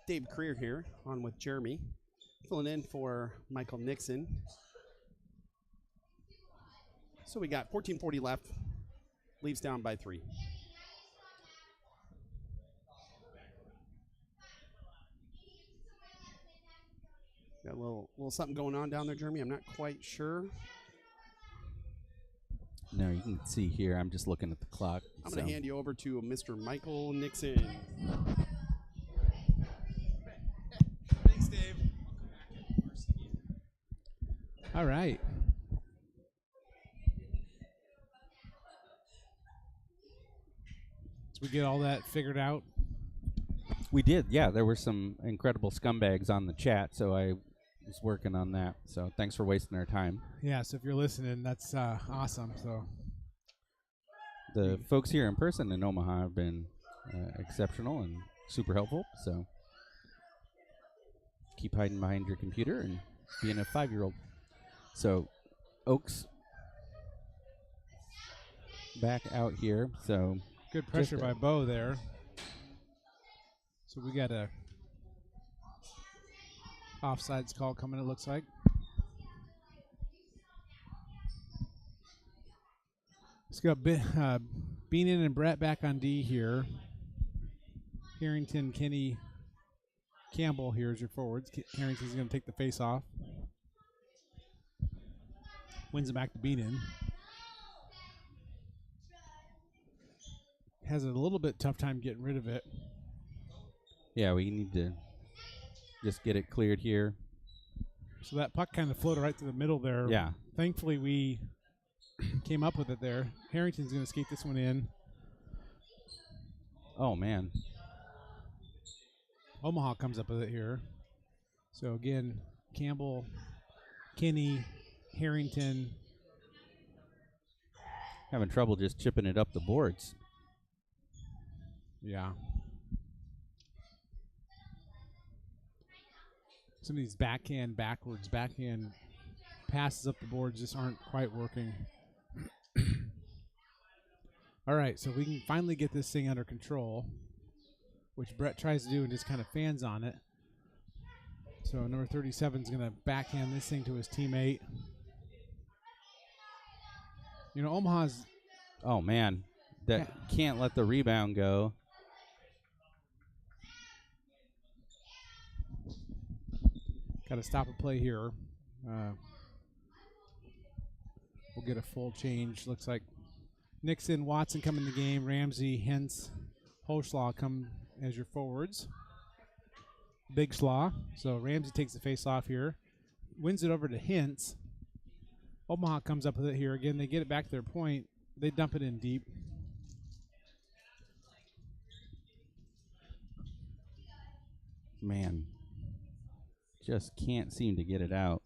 Dave Creer here, on with Jeremy, filling in for Michael Nixon. So we got 14:40 left. Leaves down by 3. Got a little something going on down there, Jeremy. I'm not quite sure. No, you can see here. I'm just looking at the clock. I'm going to hand you over to Mr. Michael Nixon. Thanks, Dave. All right. So we get all that figured out. We did, yeah. There were some incredible scumbags on the chat, so I was working on that. So thanks for wasting our time. Yeah, so if you're listening, that's awesome. So The folks here in person in Omaha have been exceptional and super helpful. So keep hiding behind your computer and being a 5-year-old. So Oaks back out here. So good pressure by Bo there. So we got a offsides call coming, it looks like. Let's go Beenan and Brett back on D here. Harrington, Kenny, Campbell here is your forwards. Harrington's going to take the face off. Wins it back to Beenan. Has a little bit tough time getting rid of it. yeah, we need to just get it cleared here. So that puck kind of floated right to the middle there. Yeah. Thankfully, we came up with it there. Harrington's going to skate this one in. Oh, man. Omaha comes up with it here. So, again, Campbell, Kenny, Harrington. Having trouble just chipping it up the boards. Yeah. Some of these backhand passes up the boards just aren't quite working. All right, so we can finally get this thing under control, which Brett tries to do and just kind of fans on it. So number 37 is going to backhand this thing to his teammate. You know, Omaha's... Oh, man. That can't let the rebound go. Got to stop a play here. We'll get a full change. Looks like Nixon, Watson come in the game. Ramsey, Hentz, Holschlaw come as your forwards. Big Slaw. So Ramsey takes the face off here. Wins it over to Hentz. Omaha comes up with it here. Again, they get it back to their point. They dump it in deep. Man. Just can't seem to get it out.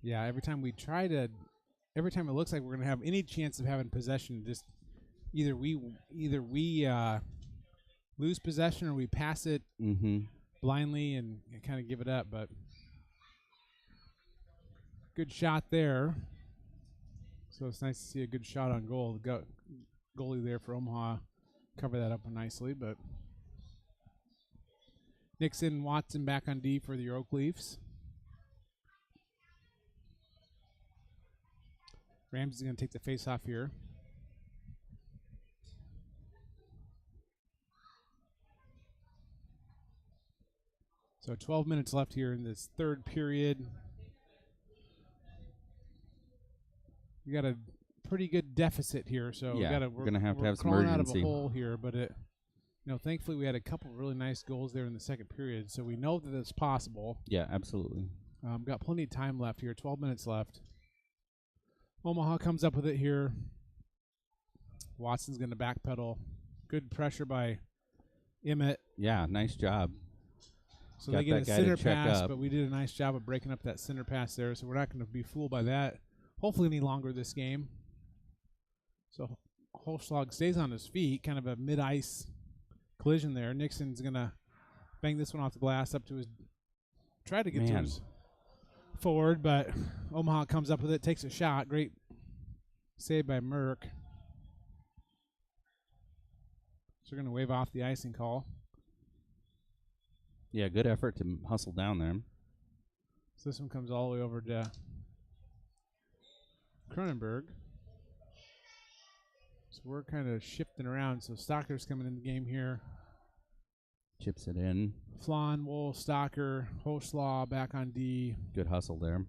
Yeah, every time it looks like we're going to have any chance of having possession, just either we lose possession or we pass it blindly and kind of give it up. But good shot there. So it's nice to see a good shot on goal. The goalie there for Omaha cover that up nicely. But Nixon, Watson back on D for the Oak Leafs. Ramsey's going to take the face off here. So 12 minutes left here in this third period. We got a pretty good deficit here, so yeah, we're going to have some urgency. Out of a hole here, but thankfully we had a couple really nice goals there in the second period, so we know that it's possible. Yeah, absolutely. Got plenty of time left here. 12 minutes left. Omaha comes up with it here. Watson's going to backpedal. Good pressure by Emmett. Yeah, nice job. So they get a center pass, but we did a nice job of breaking up that center pass there, so we're not going to be fooled by that, hopefully any longer this game. So Holschlag stays on his feet, kind of a mid-ice collision there. Nixon's going to bang this one off the glass up to his... Try to get to his forward, but Omaha comes up with it, takes a shot. Great save by Merck. So we're going to wave off the icing call. Yeah, good effort to hustle down there. So this one comes all the way over to Cronenberg. So we're kind of shifting around. So Stocker's coming in the game here. Chips it in. Flan, Wool, Stocker, Hoslaw back on D Good hustle there.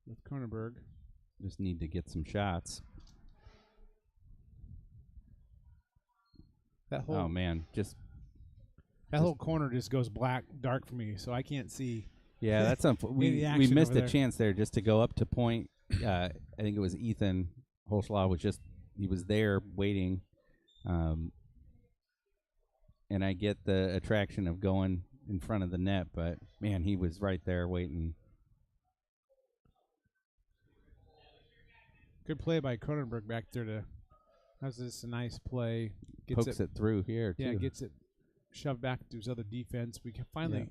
with Cronenberg. Just need to get some shots. That whole Oh, man. that whole corner just goes black, dark for me, so I can't see. Yeah, that's we action missed over a there. chance there just to go up to point. I think it was Ethan Holschlaw he was there waiting, and I get the attraction of going in front of the net, but man, he was right there waiting. Good play by Cronenberg back there to. That's just a nice play. Pokes it through here too. Yeah, gets it shoved back to his other defense. We can finally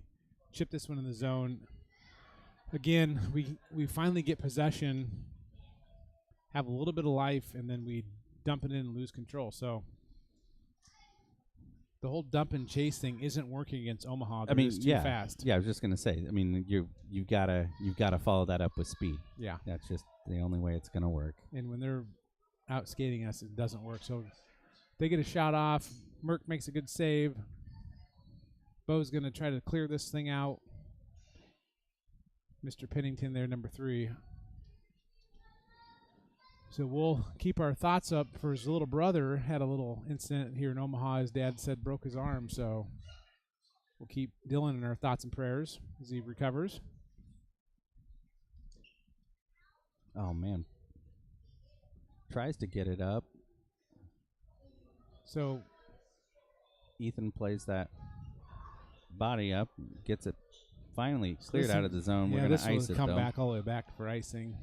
chip this one in the zone. Again, we finally get possession, have a little bit of life, and then we dump it in and lose control. So the whole dump and chase thing isn't working against Omaha. They're just too fast. Yeah, I was just gonna say. I mean, you've gotta follow that up with speed. Yeah. That's just the only way it's gonna work. And when they're out skating us, it doesn't work. So they get a shot off. Merck makes a good save. Bo's going to try to clear this thing out. Mr. Pennington there, number 3. So we'll keep our thoughts up for his little brother. Had a little incident here in Omaha. His dad said broke his arm. So we'll keep Dylan in our thoughts and prayers as he recovers. Oh man. Tries to get it up. So Ethan plays that body up, gets it finally cleared out of the zone. We're going to ice it, come though. back all the way back for icing.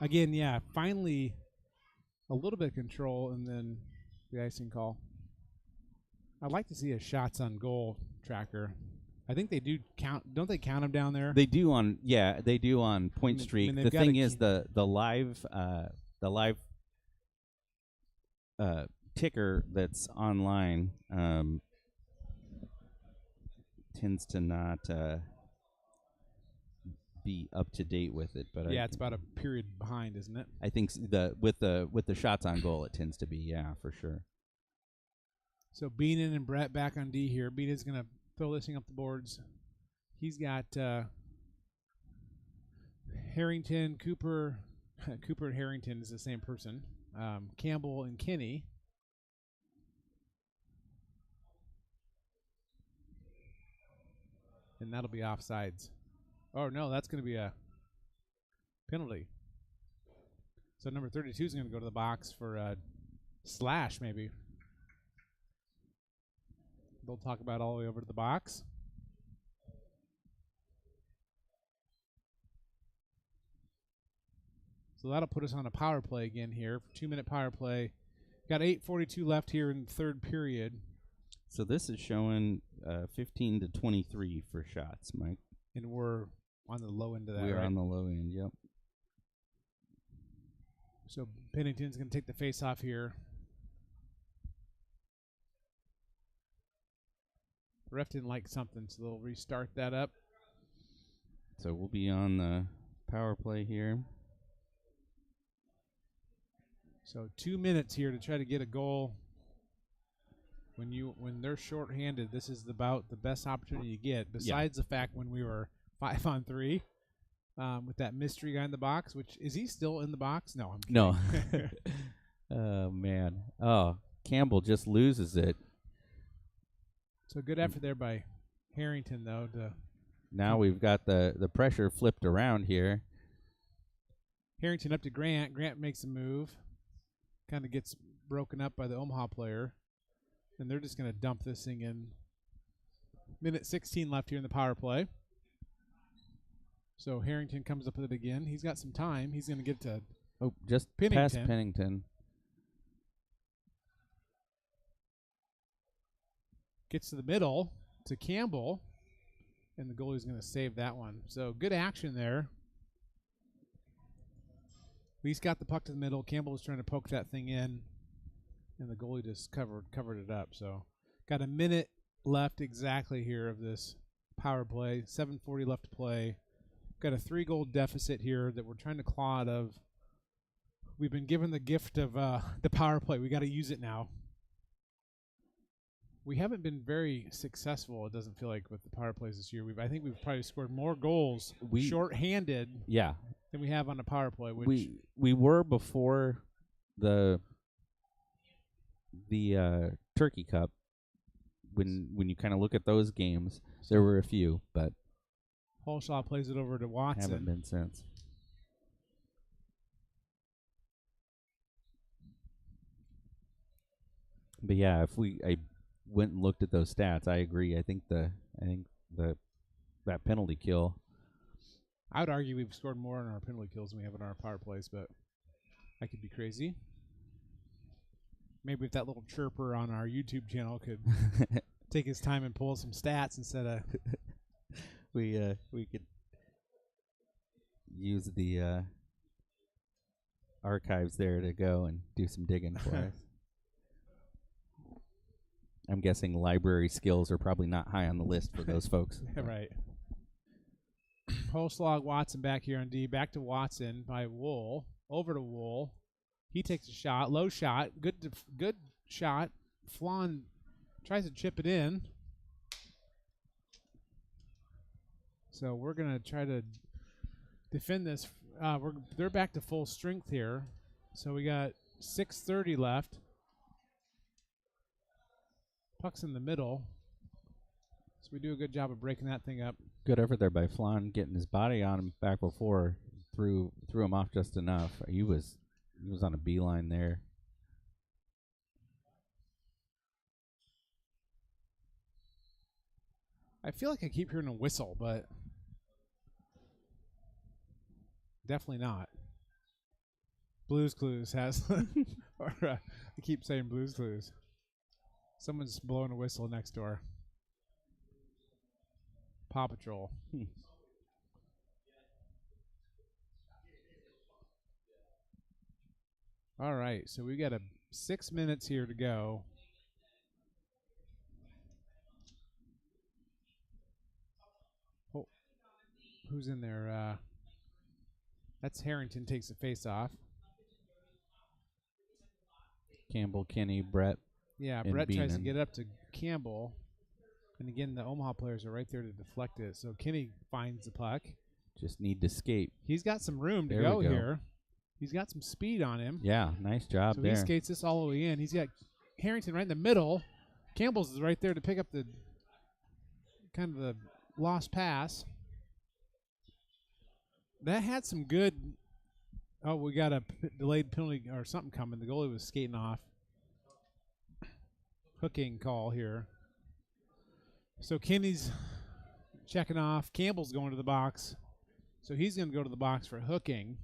Again, yeah, finally a little bit of control, and then the icing call. I'd like to see a shots on goal tracker. I think they do count. Don't they count them down there? They do on Point Streak. I mean, the they've thing gotta is the live ticker that's online tends to not be up to date with it, but it's about a period behind, isn't it? I think with the shots on goal, it tends to be for sure. So Beenan and Brett back on D here. Beenan's gonna throw this thing up the boards. He's got Harrington, Cooper. Cooper and Harrington is the same person. Campbell and Kinney. And that'll be offsides. Oh, no, that's going to be a penalty. So number 32 is going to go to the box for a slash, maybe. They'll talk about all the way over to the box. So that'll put us on a power play again here. 2-minute power play. Got 8:42 left here in the third period. So this is showing 15 to 23 for shots, Mike. And we're on the low end of that, We're right? on the low end, yep. So Pennington's going to take the face off here. The ref didn't like something, so they'll restart that up. So we'll be on the power play here. So 2 minutes here to try to get a goal. When they're shorthanded, this is about the best opportunity you get. Besides the fact when we were 5-on-3 with that mystery guy in the box, which is he still in the box? No, I'm kidding. No. Oh man. Oh, Campbell just loses it. So good effort there by Harrington though. Now we've got the pressure flipped around here. Harrington up to Grant. Grant makes a move. Kind of gets broken up by the Omaha player. And they're just going to dump this thing in. Minute 16 left here in the power play. So Harrington comes up with it again. He's got some time. He's going to get to Just past Pennington. Gets to the middle to Campbell. And the goalie's going to save that one. So good action there. Least got the puck to the middle. Campbell was trying to poke that thing in. And the goalie just covered it up. So got a minute left exactly here of this power play. 7:40 left to play. Got a 3-goal deficit here that we're trying to claw out of. We've been given the gift of the power play. We got to use it now. We haven't been very successful, it doesn't feel like, with the power plays this year. I think we've probably scored more goals short-handed than we have on the power play. Which we were before the Turkey Cup. When you kind of look at those games, there were a few, but Holshaw plays it over to Watson. Haven't been since. But yeah, if I went and looked at those stats, I agree. I think that penalty kill. I would argue we've scored more on our penalty kills than we have on our power plays, but I could be crazy. Maybe if that little chirper on our YouTube channel could take his time and pull some stats instead of we could use the archives there to go and do some digging for us. I'm guessing library skills are probably not high on the list for those folks. Right. Holslag, Watson back here on D. Back to Watson by Wool. Over to Wool. He takes a shot. Low shot. Good shot. Flan tries to chip it in. So we're going to try to defend this. They're back to full strength here. So we got 6:30 left. Puck's in the middle. So we do a good job of breaking that thing up. Good effort there by Flan, getting his body on him back before. Threw him off just enough. He was on a beeline there. I feel like I keep hearing a whistle, but definitely not. Blues Clues has, or I keep saying Blues Clues. Someone's blowing a whistle next door. Paw Patrol. All right, so we got 6 minutes here to go. Oh, who's in there? That's Harrington takes the face off. Campbell, Kenny, Brett. Yeah, and Brett tries to Beanon. get it up to Campbell. And again, the Omaha players are right there to deflect it. So Kenny finds the puck. Just need to skate. He's got some room to There go we go. here. He's got some speed on him. Yeah, nice job So there. he skates this all the way in. He's got Harrington right in the middle. Campbell's is right there to pick up the kind of the lost pass. That had some good. Oh, we got a delayed penalty or something coming. The goalie was skating off. Hooking call here. So Kenny's checking off. Campbell's going to the box. So he's going to go to the box for hooking.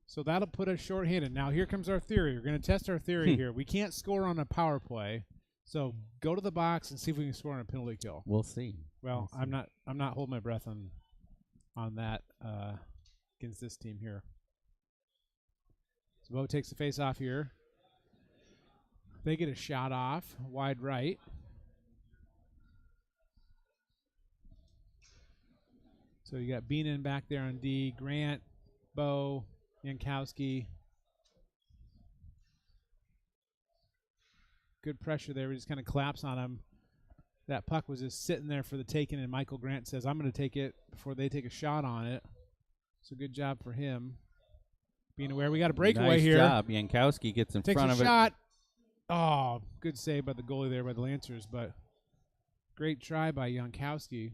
So that'll put us shorthanded. Now here comes our theory. We're going to test our theory here. We can't score on a power play. So go to the box and see if we can score on a penalty kill. We'll see. Well, We'll see. I'm not holding my breath on that against this team here. So Bo takes the face off here. They get a shot off, wide right. So you got Beanon back there on D, Grant, Bo, Yankowski. Good pressure there. We just kind of collapse on him. That puck was just sitting there for the taking, and Michael Grant says, I'm going to take it before they take a shot on it. So good job for him. Being aware. We got a breakaway nice here. job. Yankowski gets in Takes front a of it. shot. Oh, good save by the goalie there by the Lancers, but great try by Yankowski.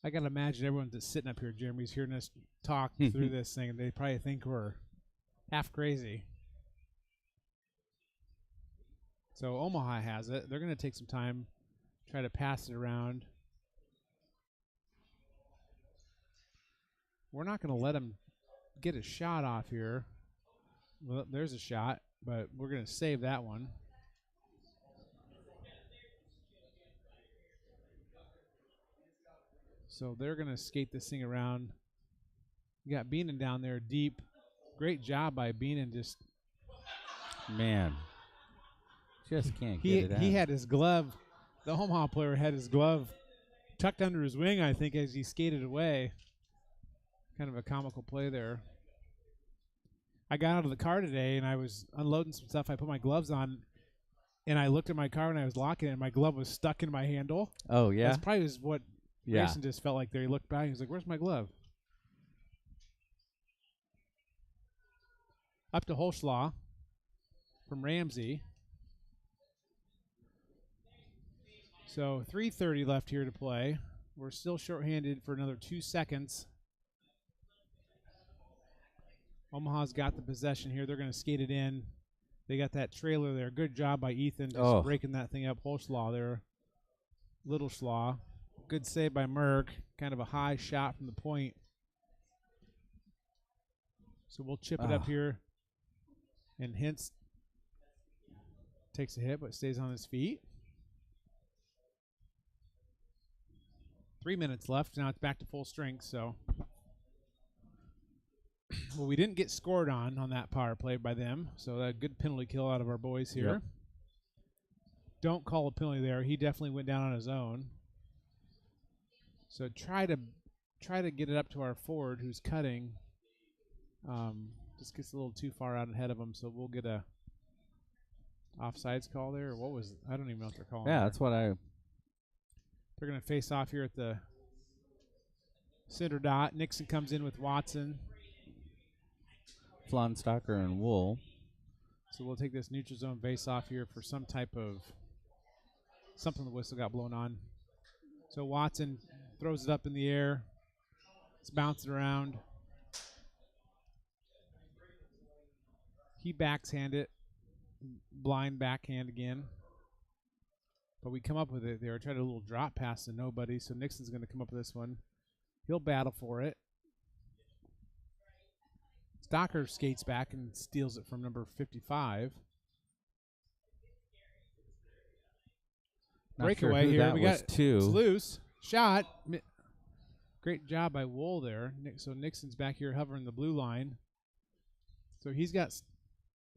I got to imagine everyone that's sitting up here, Jeremy's hearing us talk through this thing, and they probably think we're half crazy. So Omaha has it. They're going to take some time, try to pass it around. We're not going to let them get a shot off here. Well, there's a shot, but we're going to save that one. So they're going to skate this thing around. You got Beanon down there deep. Great job by Beanon. Just Man, Just can't he get it out. he had his glove. The Omaha player had his glove tucked under his wing, I think, as he skated away. Kind of a comical play there. I got out of the car today, and I was unloading some stuff. I put my gloves on, and I looked at my car when I was locking it, and my glove was stuck in my handle. Oh, yeah? That's probably what Yeah. Grayson just felt like there. He looked back, and he was like, where's my glove? Up to Holschlaw from Ramsey. So 3:30 left here to play. We're still shorthanded for another 2 seconds. Omaha's got the possession here. They're going to skate it in. They got that trailer there. Good job by Ethan just breaking that thing up. Holschlaw there. Little Schlaw. Good save by Merck. Kind of a high shot from the point. So we'll chip it up here. And Hintz takes a hit but stays on his feet. 3 minutes left. Now it's back to full strength, so. Well, we didn't get scored on that power play by them, so a good penalty kill out of our boys here. Yep. Don't call a penalty there. He definitely went down on his own. So try to get it up to our forward who's cutting. Just gets a little too far out ahead of him, so we'll get a offsides call there. Or what was? I don't even know what they're calling. Yeah, there. that's what I. They're going to face off here at the center dot. Nixon comes in with Watson. Flanstocker and Wool. So we'll take this neutral zone face off here for some type of something the whistle got blown on. So Watson throws it up in the air. It's bouncing around. He backhand it. Blind backhand again. But we come up with it there. Tried a little drop pass to nobody. So Nixon's going to come up with this one. He'll battle for it. Stocker skates back and steals it from number 55. Not Breakaway sure who here. that We was got two. it's loose. Shot. Great job by Wool there. So Nixon's back here hovering the blue line. So he's got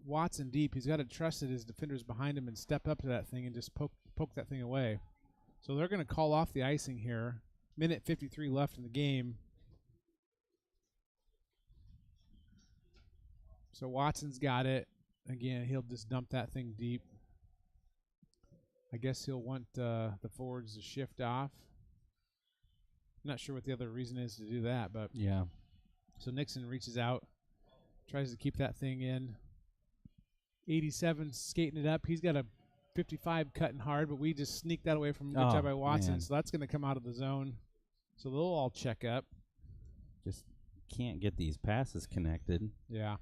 Watson deep. He's got to trust that his defender's behind him and step up to that thing and just poke that thing away. So they're going to call off the icing here. Minute 53 left in the game. So Watson's got it. Again, he'll just dump that thing deep. I guess he'll want the forwards to shift off. Not sure what the other reason is to do that, but Yeah. so Nixon reaches out, tries to keep that thing in. 87 skating it up. He's got a 55 cutting hard, but we just sneak that away from him. Good job by Watson. Man. So that's going to come out of the zone. So they'll all check up. Just can't get these passes connected. Yeah.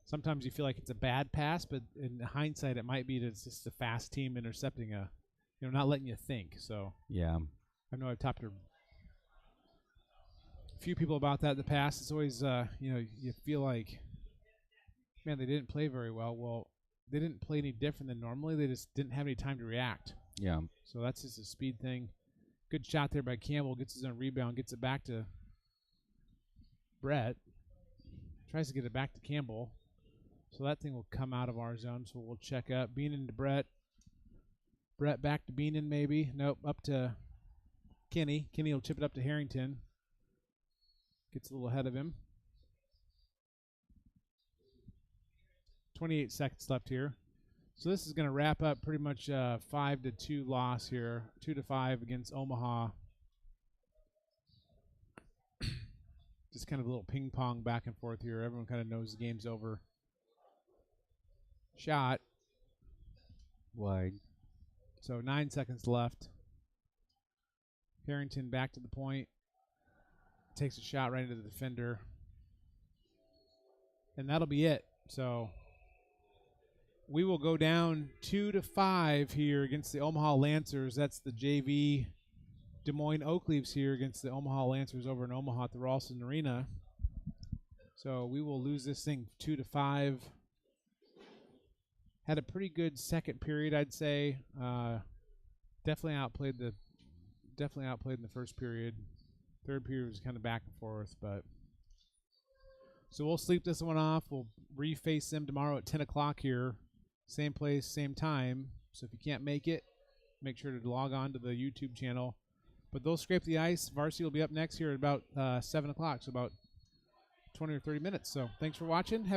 Sometimes you feel like it's a bad pass, but in hindsight, it might be that it's just a fast team intercepting not letting you think. So Yeah. I know I've talked to a few people about that in the past. It's always, you feel like, man, they didn't play very well. Well, they didn't play any different than normally. They just didn't have any time to react. Yeah. So that's just a speed thing. Good shot there by Campbell. Gets his own rebound. Gets it back to Brett. Tries to get it back to Campbell. So that thing will come out of our zone. So we'll check up. Beenan to Brett. Brett back to Beenan maybe. Nope. Up to Kenny. Kenny will chip it up to Harrington. Gets a little ahead of him. 28 seconds left here. So this is going to wrap up pretty much 5-2 loss here. 2-5 against Omaha. Just kind of a little ping pong back and forth here. Everyone kind of knows the game's over. Shot. Wide. So 9 seconds left. Harrington back to the point. Takes a shot right into the defender. And that'll be it. So we will go down 2-5 here against the Omaha Lancers. That's the JV Des Moines Oak-Leafs here against the Omaha Lancers over in Omaha at the Ralston Arena. So we will lose this thing 2-5. Had a pretty good second period, I'd say. Definitely outplayed in the first period. Third period was kind of back and forth, but So we'll sleep this one off. We'll reface them tomorrow at 10 o'clock here. Same place, same time. So if you can't make it, make sure to log on to the YouTube channel. But they'll scrape the ice. Varsity will be up next here at about 7 o'clock, so about 20 or 30 minutes. So thanks for watching. Have